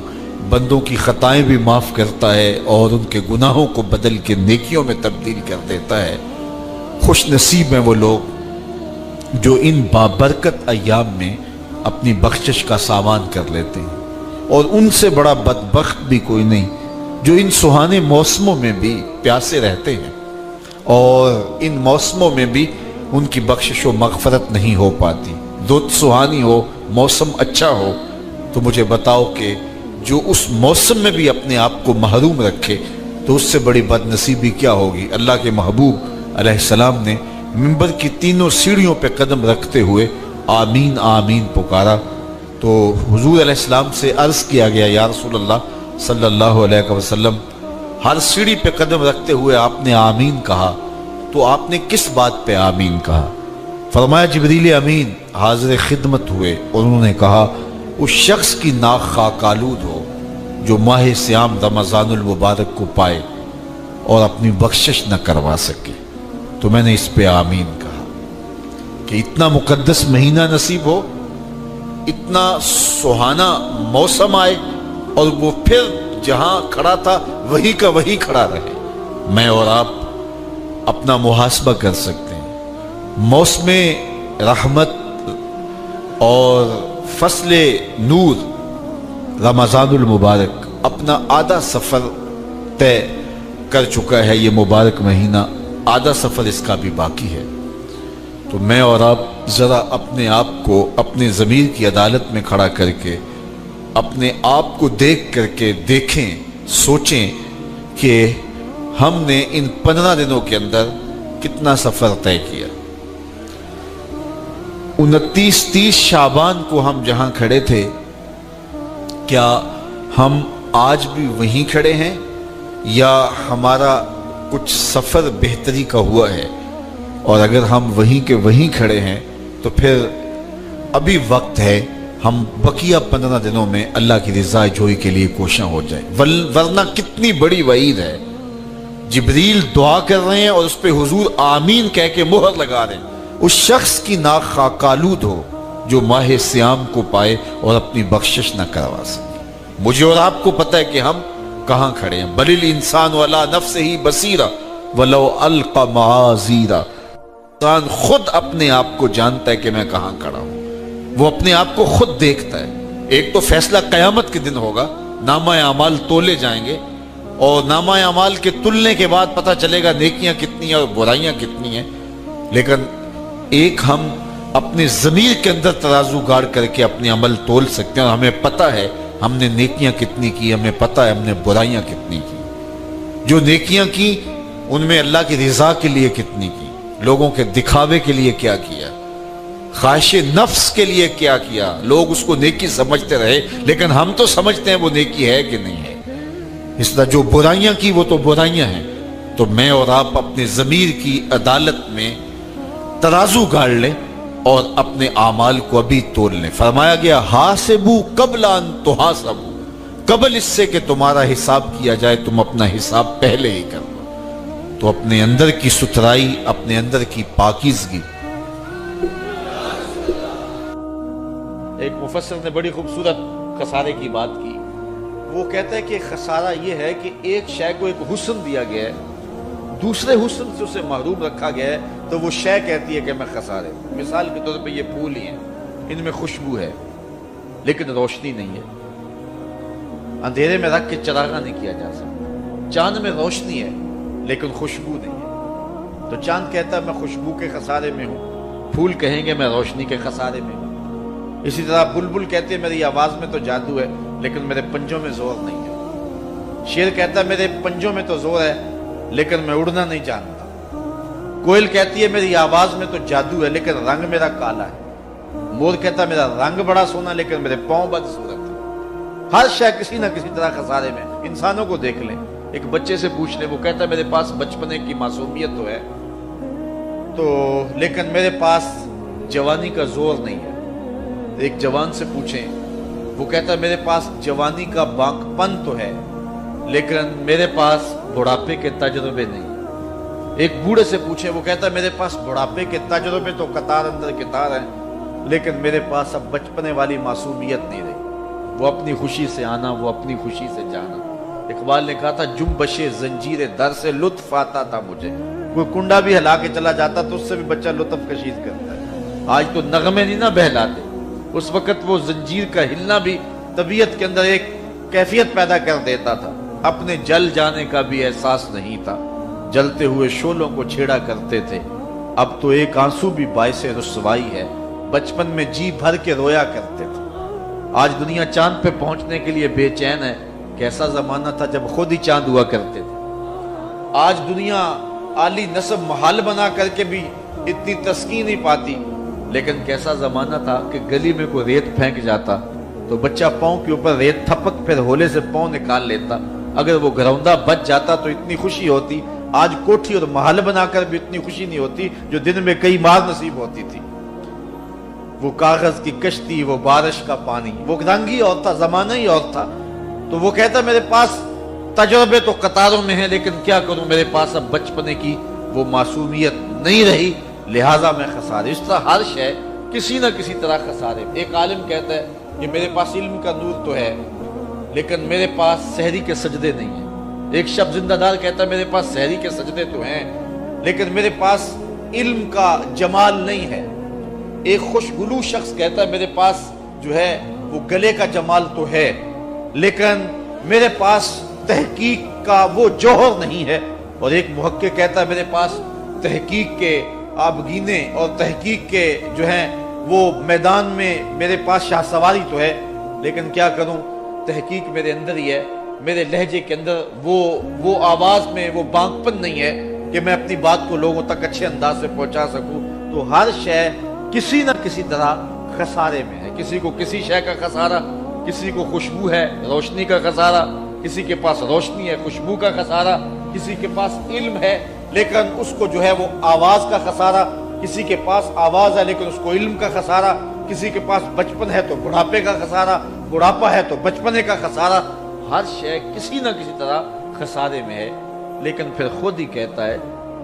بندوں کی خطائیں بھی معاف کرتا ہے اور ان کے گناہوں کو بدل کے نیکیوں میں تبدیل کر دیتا ہے. خوش نصیب ہیں وہ لوگ جو ان بابرکت ایام میں اپنی بخشش کا سامان کر لیتے ہیں، اور ان سے بڑا بدبخت بھی کوئی نہیں جو ان سہانے موسموں میں بھی پیاسے رہتے ہیں اور ان موسموں میں بھی ان کی بخشش و مغفرت نہیں ہو پاتی. رت سہانی ہو، موسم اچھا ہو، تو مجھے بتاؤ کہ جو اس موسم میں بھی اپنے آپ کو محروم رکھے تو اس سے بڑی بد نصیبی کیا ہوگی. اللہ کے محبوب علیہ السلام نے منبر کی تینوں سیڑھیوں پہ قدم رکھتے ہوئے آمین آمین پکارا. تو حضور علیہ السلام سے عرض کیا گیا یا رسول اللہ صلی اللہ علیہ وسلم، ہر سیڑھی پہ قدم رکھتے ہوئے آپ نے آمین کہا، تو آپ نے کس بات پہ آمین کہا؟ فرمایا جبریل امین حاضر خدمت ہوئے اور انہوں نے کہا اس شخص کی ناک خاک آلود ہو جو ماہ صیام رمضان المبارک کو پائے اور اپنی بخشش نہ کروا سکے. تو میں نے اس پہ آمین کہا کہ اتنا مقدس مہینہ نصیب ہو، اتنا سہانا موسم آئے اور وہ پھر جہاں کھڑا تھا وہی کا وہی کھڑا رہے. میں اور آپ اپنا محاسبہ کر سکتے ہیں. موسم رحمت اور فصل نور رمضان المبارک اپنا آدھا سفر طے کر چکا ہے. یہ مبارک مہینہ آدھا سفر اس کا بھی باقی ہے. تو میں اور آپ ذرا اپنے آپ کو اپنے ضمیر کی عدالت میں کھڑا کر کے اپنے آپ کو دیکھ کر کے دیکھیں، سوچیں کہ ہم نے ان 15 دنوں کے اندر کتنا سفر طے کیا. 29-30 شعبان کو ہم جہاں کھڑے تھے، کیا ہم آج بھی وہیں کھڑے ہیں یا ہمارا کچھ سفر بہتری کا ہوا ہے؟ اور اگر ہم وہیں کے وہیں کھڑے ہیں تو پھر ابھی وقت ہے ہم بقیہ 15 دنوں میں اللہ کی رضا جوئی کے لیے کوشاں ہو جائیں. ورنہ کتنی بڑی وعید ہے. جبریل دعا کر رہے ہیں اور اس پہ حضور آمین کہہ کے مہر لگا رہے ہیں. اس شخص کی ناک خاک آلود ہو جو ماہ صیام کو پائے اور اپنی بخشش نہ کروا سکے. مجھے اور آپ کو پتہ ہے کہ ہم کہاں کھڑے ہیں. بل الانسان علی نفسہ بصیرہ ولو القی معاذیرہ. انسان خود اپنے آپ کو جانتا ہے کہ میں کہاں کھڑا ہوں. وہ اپنے آپ کو خود دیکھتا ہے. ایک تو فیصلہ قیامت کے دن ہوگا, نامہ اعمال تولے جائیں گے, اور نامہ اعمال کے تلنے کے بعد پتہ چلے گا نیکیاں کتنی ہیں اور برائیاں کتنی ہیں. لیکن ایک ہم اپنے ضمیر کے اندر ترازو گاڑ کر کے اپنے عمل تول سکتے ہیں, اور ہمیں پتہ ہے ہم نے نیکیاں کتنی کی, ہمیں پتہ ہے ہم نے برائیاں کتنی کی. جو نیکیاں کی ان میں اللہ کی رضا کے لیے کتنی کی, لوگوں کے دکھاوے کے لیے کیا کیا, خواہش نفس کے لیے کیا کیا. لوگ اس کو نیکی سمجھتے رہے, لیکن ہم تو سمجھتے ہیں وہ نیکی ہے کہ نہیں ہے. اس طرح جو برائیاں کی وہ تو برائیاں ہیں. تو میں اور آپ اپنے ضمیر کی عدالت میں ترازو گاڑ لیں اور اپنے اعمال کو ابھی تول لیں. فرمایا گیا حاسبو قبل ان تحاسبو, قبل اس سے کہ تمہارا حساب کیا جائے تم اپنا حساب پہلے ہی کر لو. تو اپنے اندر کی ستھرائی, اپنے اندر کی پاکیزگی. ایک مفسر نے بڑی خوبصورت خسارے کی بات کی. وہ کہتا ہے کہ خسارہ یہ ہے کہ ایک شے کو ایک حسن دیا گیا ہے, دوسرے حسن سے اسے محروم رکھا گیا ہے, تو وہ شے کہتی ہے کہ میں خسارے. مثال کے طور پہ یہ پھول ہی ہیں, ان میں خوشبو ہے لیکن روشنی نہیں ہے. اندھیرے میں رکھ کے چراغاں نہیں کیا جا سکتا. چاند میں روشنی ہے لیکن خوشبو نہیں ہے. تو چاند کہتا ہے میں خوشبو کے خسارے میں ہوں, پھول کہیں گے میں روشنی کے خسارے میں ہوں. اسی طرح بلبل کہتے ہیں میری آواز میں تو جادو ہے لیکن میرے پنجوں میں زور نہیں ہے. شیر کہتا ہے میرے پنجوں میں تو زور ہے لیکن میں اڑنا نہیں جانتا. کوئل کہتی ہے میری آواز میں تو جادو ہے لیکن رنگ میرا کالا ہے. مور کہتا ہے میرا رنگ بڑا سونا لیکن میرے پاؤں بدصورت ہے. ہر شے کسی نہ کسی طرح خسارے میں. انسانوں کو دیکھ لیں, ایک بچے سے پوچھ لیں, وہ کہتا ہے میرے پاس بچپنے کی معصومیت تو ہے تو لیکن میرے پاس جوانی کا زور نہیں ہے. ایک جوان سے پوچھیں, وہ کہتا ہے میرے پاس جوانی کا بانک پن تو ہے لیکن میرے پاس بڑھاپے کے تجربے نہیں. ایک بوڑھے سے پوچھیں, وہ کہتا ہے میرے پاس بڑھاپے کے تجربے تو قطار اندر قطار ہیں لیکن میرے پاس اب بچپنے والی معصومیت نہیں رہی. وہ اپنی خوشی سے آنا, وہ اپنی خوشی سے جانا. اقبال نے کہا تھا جنبش زنجیر در سے لطف آتا تھا مجھے. کوئی کنڈا بھی ہلا کے چلا جاتا تو اس سے بھی بچہ لطف کشید کرتا ہے. آج تو نغمے نہیں نہ بہلاتے, اس وقت وہ زنجیر کا ہلنا بھی طبیعت کے اندر ایک کیفیت پیدا کر دیتا تھا. اپنے جل جانے کا بھی احساس نہیں تھا, جلتے ہوئے شعلوں کو چھیڑا کرتے تھے. اب تو ایک آنسو بھی باعث رسوائی ہے, بچپن میں جی بھر کے رویا کرتے تھے. آج دنیا چاند پہ پہنچنے کے لیے بے چین ہے. کیسا زمانہ تھا جب خود ہی چاند ہوا کرتے تھے. آج دنیا عالی نصب محل بنا کر کے بھی اتنی تسکین نہیں پاتی, لیکن کیسا زمانہ تھا کہ گلی میں کوئی ریت پھینک جاتا تو بچہ پاؤں کے اوپر ریت تھپک پھر ہولے سے پاؤں نکال لیتا. اگر وہ گروندہ بچ جاتا تو اتنی خوشی ہوتی. آج کوٹھی اور محل بنا کر بھی اتنی خوشی نہیں ہوتی جو دن میں کئی مار نصیب ہوتی تھی. وہ کاغذ کی کشتی, وہ بارش کا پانی, وہ رنگ ہی اور تھا, زمانہ ہی اور تھا. تو وہ کہتا میرے پاس تجربے تو قطاروں میں ہیں لیکن کیا کروں, میرے پاس اب بچپنے کی وہ معصومیت نہیں رہی, لہٰذا میں خسارے. اس طرح ہر شے کسی نہ کسی طرح خسارے. ایک عالم کہتا ہے کہ میرے پاس علم کا نور تو ہے لیکن میرے پاس سحری کے سجدے نہیں ہیں. ایک شب زندہ دار کہتا ہے میرے پاس سحری کے سجدے تو ہیں لیکن میرے پاس علم کا جمال نہیں ہے. ایک خوشگلو شخص کہتا ہے میرے پاس جو ہے وہ گلے کا جمال تو ہے لیکن میرے پاس تحقیق کا وہ جوہر نہیں ہے. اور ایک محقق کہتا ہے میرے پاس تحقیق کے آبگینے اور تحقیق کے جو ہیں وہ میدان میں میرے پاس شاہ سواری تو ہے لیکن کیا کروں, تحقیق میرے اندر ہی ہے. میرے لہجے کے اندر وہ آواز میں وہ بانک پن نہیں ہے کہ میں اپنی بات کو لوگوں تک اچھے انداز سے پہنچا سکوں. تو ہر شے کسی نہ کسی طرح خسارے میں ہے. کسی کو کسی شے کا خسارہ, کسی کو خوشبو ہے روشنی کا خسارہ, کسی کے پاس روشنی ہے خوشبو کا خسارہ, کسی کے پاس علم ہے لیکن اس کو جو ہے وہ آواز کا خسارہ, کسی کے پاس آواز ہے لیکن اس کو علم کا خسارہ, کسی کے پاس بچپن ہے تو بڑھاپے کا خسارہ, بڑھاپا ہے تو بچپنے کا خسارہ. ہر شے کسی نہ کسی طرح خسارے میں ہے. لیکن پھر خود ہی کہتا ہے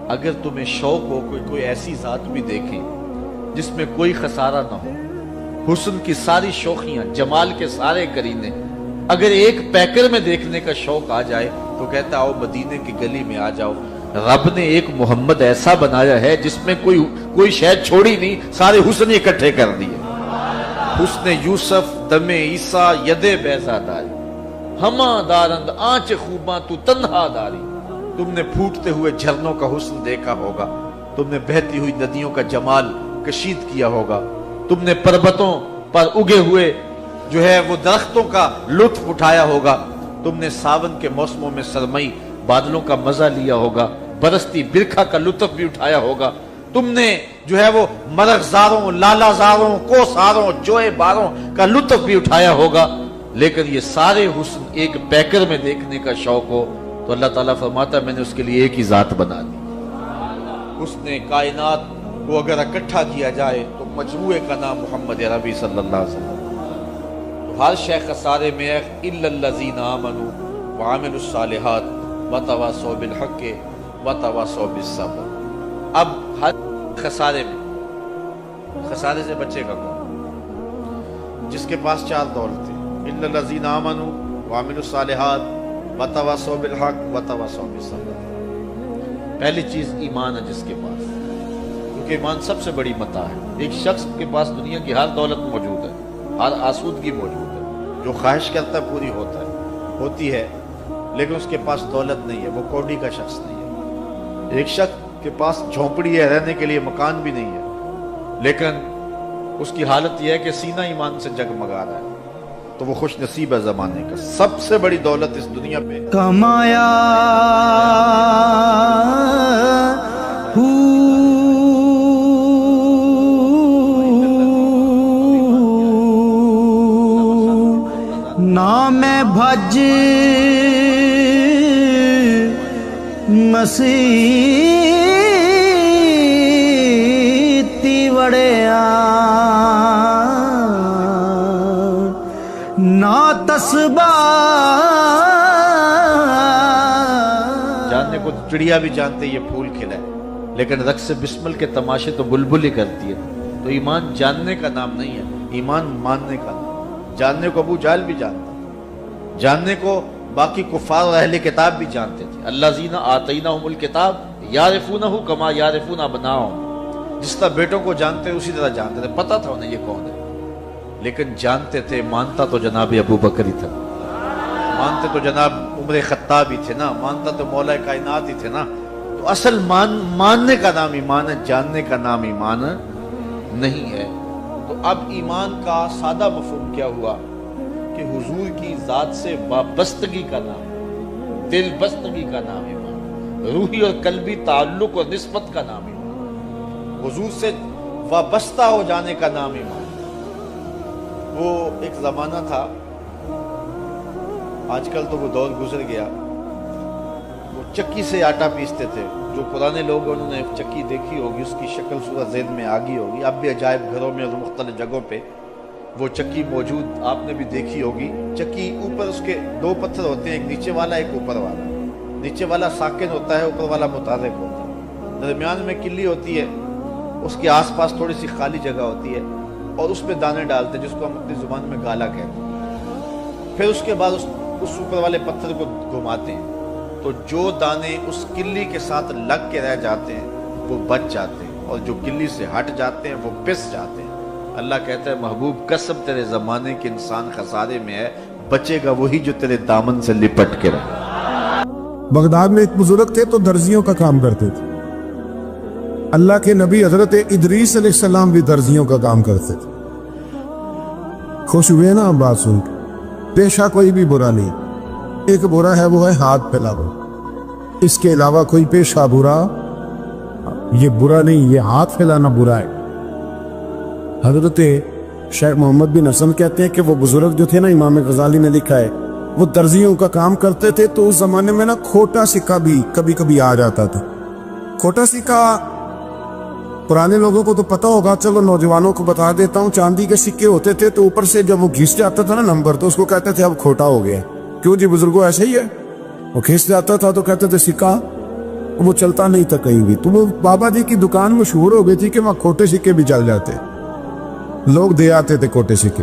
اگر تمہیں شوق ہو کوئی ایسی ذات بھی دیکھیں جس میں کوئی خسارہ نہ ہو, حسن کی ساری شوخیاں, جمال کے سارے کرینے, اگر ایک پیکر میں دیکھنے کا شوق آ جائے تو کہتا آؤ مدینے کی گلی میں آ جاؤ، رب نے ایک محمد ایسا بنایا ہے جس میں کوئی شاید چھوڑی نہیں، سارے حسن اکٹھے کر دیے۔ حسن یوسف دم عیسیٰ ید بیضا داری، ہما دارند آنچ خوباں تو تنہا داری۔ تم نے پھوٹتے ہوئے جھرنوں کا حسن دیکھا ہوگا، تم نے بہتی ہوئی ندیوں کا جمال کشید کیا ہوگا، تم نے پربتوں پر اگے ہوئے جو ہے وہ درختوں کا لطف اٹھایا ہوگا، تم نے ساون کے موسموں میں سرمئی بادلوں کا مزہ لیا ہوگا، برستی برکھا کا لطف بھی اٹھایا ہوگا، تم نے جو ہے وہ مرغزاروں، لالازاروں، کوساروں، جوئے باروں کا لطف بھی اٹھایا ہوگا، لیکن یہ سارے حسن ایک پیکر میں دیکھنے کا شوق ہو تو اللہ تعالیٰ فرماتا ہے میں نے اس کے لیے ایک ہی ذات بنا دی۔ حسن کائنات کو اگر اکٹھا کیا جائے تو مجموعے کا نام محمد عربی صلی اللہ علیہ وسلم۔ تو ہر شے خسارے میں الا الذین آمنوا وعملوا الصالحات وتواصوا بالحق وتواصوا بالصبر۔ اب ہر خسارے میں، خسارے سے بچے گا کون؟ جس کے پاس چار دولتیں، الا الذین آمنوا وعملوا الصالحات وتواصوا بالحق وتواصوا بالصبر۔ پہلی چیز ایمان ہے جس کے پاس، کیونکہ ایمان سب سے بڑی متاع ہے۔ ایک شخص کے پاس دنیا کی ہر دولت موجود ہے، ہر آسودگی موجود ہے، جو خواہش کرتا ہے پوری ہوتی ہے، لیکن اس کے پاس دولت نہیں ہے، وہ کوڑی کا شخص نہیں ہے۔ ایک شخص کے پاس جھونپڑی ہے، رہنے کے لیے مکان بھی نہیں ہے، لیکن اس کی حالت یہ ہے کہ سینہ ایمان سے جگمگا رہا ہے، تو وہ خوش نصیب ہے زمانے کا۔ سب سے بڑی دولت اس دنیا پہ کمایا نام بھج مسیتی وڑیا نا تسبا۔ جاننے کو چڑیا بھی جانتے یہ پھول کھلا ہے، لیکن رقص بسمل کے تماشے تو بلبل ہی کرتی ہے۔ تو ایمان جاننے کا نام نہیں ہے، ایمان ماننے کا نام۔ جاننے کو ابو جہل بھی جانتا، جاننے کو باقی کفار اور اہل کتاب بھی جانتے تھے۔ الذین آتیناہم الکتاب یعرفونہ کما یعرفون ابناءہم، جس طرح بیٹوں کو جانتے اسی طرح جانتے تھے، پتہ تھا انہیں یہ کون ہے، لیکن جانتے تھے، مانتا تو جناب ابو بکر ہی تھا، مانتے تو جناب عمر خطاب ہی تھے نا، مانتا تو مولا کائنات ہی تھے نا۔ تو اصل ماننے کا نام ایمان ہے، جاننے کا نام ایمان نہیں ہے۔ تو اب ایمان کا سادہ مفہوم کیا ہوا کہ حضور کی ذات سے وابستگی کا نام، دل بستگی کا نام ایمان، روحی اور قلبی تعلق اور نسبت کا نام ایمان، حضور سے وابستہ ہو جانے کا نام ایمان۔ وہ ایک زمانہ تھا، آج کل تو وہ دور گزر گیا، وہ چکی سے آٹا پیستے تھے۔ جو پرانے لوگ انہوں نے چکی دیکھی ہوگی، اس کی شکل صورت ذہن میں آ گئی ہوگی۔ اب بھی عجائب گھروں میں اور مختلف جگہوں پہ وہ چکی موجود، آپ نے بھی دیکھی ہوگی۔ چکی اوپر اس کے دو پتھر ہوتے ہیں، ایک نیچے والا ایک اوپر والا۔ نیچے والا ساکن ہوتا ہے، اوپر والا متحرک ہوتا ہے۔ درمیان میں کلی ہوتی ہے، اس کے آس پاس تھوڑی سی خالی جگہ ہوتی ہے، اور اس پہ دانے ڈالتے ہیں جس کو ہم اپنی زبان میں گالا کہتے ہیں۔ پھر اس کے بعد اس اوپر والے پتھر کو گھماتے ہیں، تو جو دانے اس کلی کے ساتھ لگ کے رہ جاتے ہیں وہ بچ جاتے ہیں، اور جو کلی سے ہٹ جاتے ہیں وہ پس جاتے ہیں۔ اللہ کہتا ہے محبوب قسم تیرے زمانے کے انسان خسارے میں ہے، بچے گا وہی جو تیرے دامن سے لپٹ کے رہے۔ بغداد میں ایک بزرگ تھے تو درزیوں کا کام کرتے تھے۔ اللہ کے نبی حضرت ادریس علیہ السلام بھی درزیوں کا کام کرتے تھے۔ خوش ہوئے نا بات سن کے؟ پیشہ کوئی بھی برا نہیں، ایک برا ہے وہ ہے ہاتھ پھیلانا، اس کے علاوہ کوئی پیشہ برا یہ برا نہیں، یہ ہاتھ پھیلانا برا ہے۔ حضرت شیخ محمد بن حسن کہتے ہیں کہ وہ بزرگ جو تھے نا، امام غزالی نے لکھا ہے، وہ درزیوں کا کام کرتے تھے، تو اس زمانے میں نا کھوٹا سکہ بھی کبھی کبھی آ جاتا تھا۔ کھوٹا سکہ پرانے لوگوں کو تو پتہ ہوگا، چلو نوجوانوں کو بتا دیتا ہوں، چاندی کے سکے ہوتے تھے تو اوپر سے جب وہ گھس جاتا تھا نا نمبر، تو اس کو کہتے تھے اب کھوٹا ہو گیا۔ کیوں جی بزرگوں ایسے ہی ہے، وہ گھس جاتا تھا تو کہتے تھے سکہ وہ چلتا نہیں تھا کہیں بھی۔ تو وہ بابا جی کی دکان مشہور ہو گئی تھی کہ وہاں کھوٹے سکے بھی چل جاتے، لوگ دے آتے تھے کھوٹے سکے۔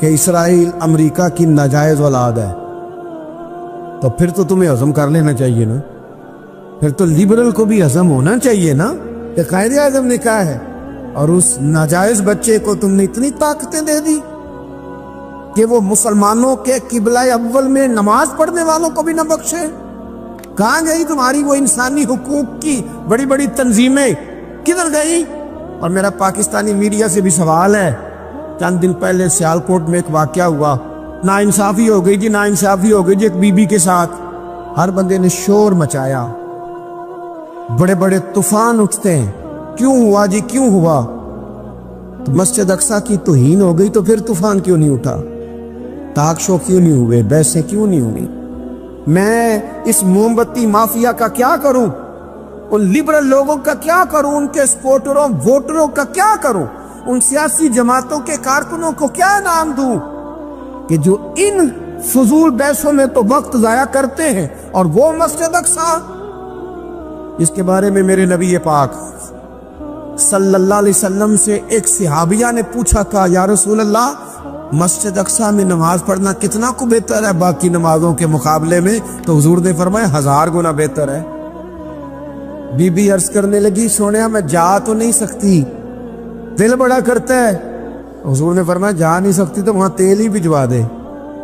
کہ اسرائیل امریکہ کی ناجائز اولاد ہے، تو پھر تو تمہیں ہضم کر لینا چاہیے نا، پھر تو لبرل کو بھی ہضم ہونا چاہیے نا کہ قائد اعظم نے کہا ہے، اور اس ناجائز بچے کو تم نے اتنی طاقتیں دے دی کہ وہ مسلمانوں کے قبلہ اول میں نماز پڑھنے والوں کو بھی نہ بخشے۔ کہاں گئی تمہاری وہ انسانی حقوق کی بڑی بڑی تنظیمیں، کدھر گئی؟ اور میرا پاکستانی میڈیا سے بھی سوال ہے، چند دن پہلے سیالکوٹ میں ایک واقعہ ہوا، ناانصافی ہو گئی جی، ناانصافی ہو گئی جی ایک بی بی کے ساتھ، ہر بندے نے شور مچایا، بڑے بڑے طوفان اٹھتے ہیں، کیوں ہوا جی کیوں ہوا؟ تو مسجد اقصیٰ کی توہین ہو گئی تو پھر طوفان کیوں نہیں اٹھا؟ ٹاک شو کیوں نہیں ہوئے؟ بحثیں کیوں نہیں ہوئی؟ میں اس موم بتی مافیا کا کیا کروں؟ ان لبرل لوگوں کا کیا کروں؟ ان کے سپورٹروں ووٹروں کا کیا کروں؟ ان سیاسی جماعتوں کے کارکنوں کو کیا انعام دوں کہ جو ان فضول بحثوں میں تو وقت ضائع کرتے ہیں، اور وہ مسجد اقصیٰ جس کے بارے میں میرے نبی پاک صلی اللہ علیہ وسلم سے ایک صحابیہ نے پوچھا تھا، یا رسول اللہ مسجد اقصیٰ میں نماز پڑھنا کتنا کو بہتر ہے باقی نمازوں کے مقابلے میں؟ تو حضور نے فرمایا 1000 گنا بہتر ہے۔ بی بی عرض کرنے لگی، سونیا میں جا تو نہیں سکتی، دل بڑا کرتا ہے۔ حضور نے فرمایا جا نہیں سکتی تو وہاں تیل ہی بھجوا دے،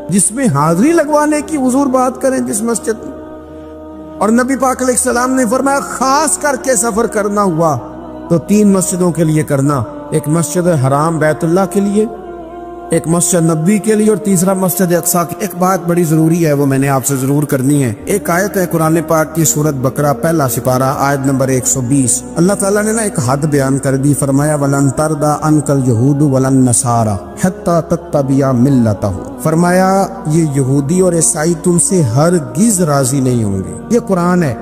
جس میں حاضری لگوانے کی حضور بات کریں جس مسجد میں۔ اور نبی پاک علیہ السلام نے فرمایا خاص کر کے سفر کرنا ہوا تو 3 مسجدوں کے لیے کرنا، ایک مسجد حرام بیت اللہ کے لیے، ایک مسجد نبی کے لیے، اور تیسرا مسجد اقصیٰ کی۔ ایک بات بڑی ضروری ہے، وہ میں نے آپ سے ضرور کرنی ہے۔ ایک آیت ہے قرآن پاک کی سورۃ بقرہ پہلا سپارہ آیت نمبر 120۔ اللہ تعالیٰ نے ایک حد بیان کر دی، فرمایا وَلَن تَرْضَىٰ عَنْكَ الْيَهُودُ وَلَا النَّصَارَىٰ حَتَّىٰ تَتَّبِعَ مِلَّتَهُمْ۔ فرمایا یہ یہودی اور عیسائی تم سے ہرگز راضی نہیں ہوں گے۔ یہ قرآن ہے،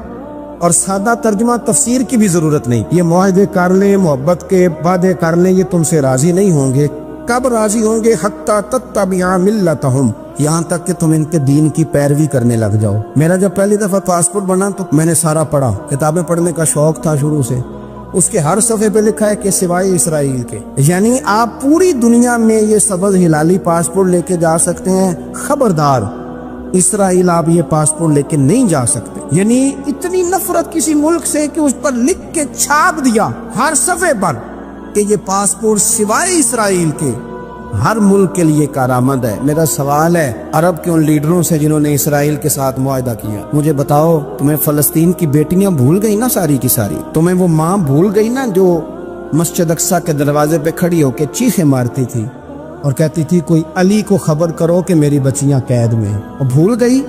اور سادہ ترجمہ تفسیر کی بھی ضرورت نہیں۔ یہ معاہدے کر لیں، محبت کے وعدے کر لیں، یہ تم سے راضی نہیں ہوں گے۔ کب راضی ہوں گے؟ حتی تتبع ملتہم، یہاں تک کہ تم ان کے دین کی پیروی کرنے لگ جاؤ۔ میرا جب پہلی دفعہ پاسپورٹ بنا تو میں نے سارا پڑھا، کتابیں پڑھنے کا شوق تھا شروع سے۔ اس کے ہر صفحے پہ لکھا ہے کہ سوائے اسرائیل کے، یعنی آپ پوری دنیا میں یہ سبز ہلالی پاسپورٹ لے کے جا سکتے ہیں، خبردار اسرائیل آپ یہ پاسپورٹ لے کے نہیں جا سکتے۔ یعنی اتنی نفرت کسی ملک سے کہ اس پر لکھ کے چھاپ دیا ہر صفحے پر کہ یہ پاسپورٹ سوائے اسرائیل کے ہر ملک کے لیے کارآمد ہے۔ میرا سوال ہے عرب کے ان لیڈروں سے جنہوں نے اسرائیل کے ساتھ معاہدہ کیا، مجھے بتاؤ تمہیں فلسطین کی بیٹیاں بھول گئی نا ساری کی ساری؟ تمہیں وہ ماں بھول گئی نا جو مسجد اقصیٰ کے دروازے پہ کھڑی ہو کے چیخیں مارتی تھی اور کہتی تھی کوئی علی کو خبر کرو کہ میری بچیاں قید میں؟ اور بھول گئی؟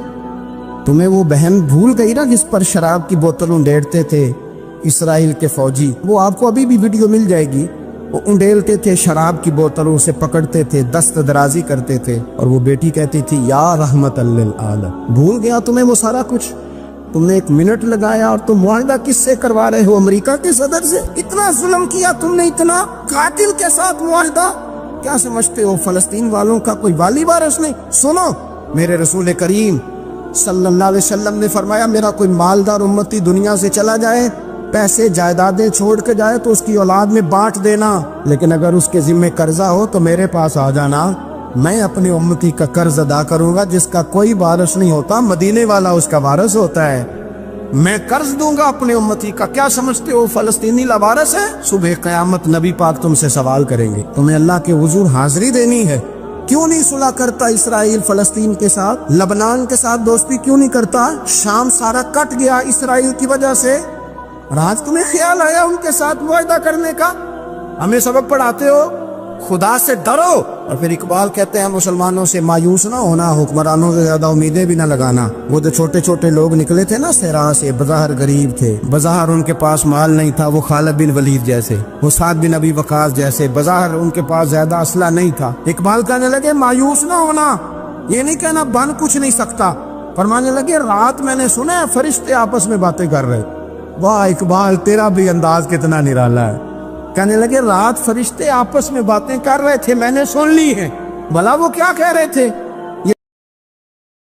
تمہیں وہ بہن بھول گئی نا جس پر شراب کی بوتل انڈیڑتے تھے اسرائیل کے فوجی؟ وہ آپ کو ابھی بھی ویڈیو مل جائے گی، وہ انڈیلتے تھے شراب کی بوتلوں سے، پکڑتے تھے، دست درازی کرتے تھے، اور وہ بیٹی کہتی تھی یا رحمت للعالم۔ بھول گیا تمہیں وہ سارا کچھ؟ تم نے 1 منٹ لگایا اور تم معاہدہ کس سے کروا رہے ہو؟ امریکہ کے صدر سے؟ اتنا ظلم کیا تم نے، اتنا قاتل کے ساتھ معاہدہ؟ کیا سمجھتے ہو فلسطین والوں کا کوئی والی وارث نہیں؟ سنو، میرے رسول کریم صلی اللہ علیہ وسلم نے فرمایا میرا کوئی مالدار امتی دنیا سے چلا جائے، پیسے جائیدادیں چھوڑ کے جائے تو اس کی اولاد میں بانٹ دینا، لیکن اگر اس کے ذمہ قرضہ ہو تو میرے پاس آ جانا، میں اپنے امتی کا قرض ادا کروں گا۔ جس کا کوئی وارث نہیں ہوتا، مدینے والا اس کا وارث ہوتا ہے، میں قرض دوں گا اپنے امتی کا۔ کیا سمجھتے ہو فلسطینی لوارث ہے؟ صبح قیامت نبی پاک تم سے سوال کریں گے، تمہیں اللہ کے حضور حاضری دینی ہے۔ کیوں نہیں صلح کرتا اسرائیل فلسطین کے ساتھ؟ لبنان کے ساتھ دوستی کیوں نہیں کرتا؟ شام سارا کٹ گیا اسرائیل کی وجہ سے، اور آج تمہیں خیال آیا ان کے ساتھ معاہدہ کرنے کا؟ ہمیں سبق پڑھاتے ہو خدا سے ڈرو، اور پھر اقبال کہتے ہیں مسلمانوں سے مایوس نہ ہونا، حکمرانوں سے زیادہ امیدیں بھی نہ لگانا۔ وہ جو چھوٹے چھوٹے لوگ نکلے تھے نا صحرا سے، بظاہر غریب تھے، بظاہر ان کے پاس مال نہیں تھا، وہ خالد بن ولید جیسے، وہ سعد بن ابی وقاص جیسے، بظاہر ان کے پاس زیادہ اسلحہ نہیں تھا۔ اقبال کہنے لگے مایوس نہ ہونا، یہ نہیں کہنا بن کچھ نہیں سکتا، فرمانے لگے رات میں نے سنا ہے فرشتے آپس میں باتیں کر رہے۔ واہ اقبال، تیرا بھی انداز کتنا نرالا ہے۔ کہنے لگے رات فرشتے آپس میں باتیں کر رہے تھے، میں نے سن لی ہیں۔ بھلا وہ کیا کہہ رہے تھے؟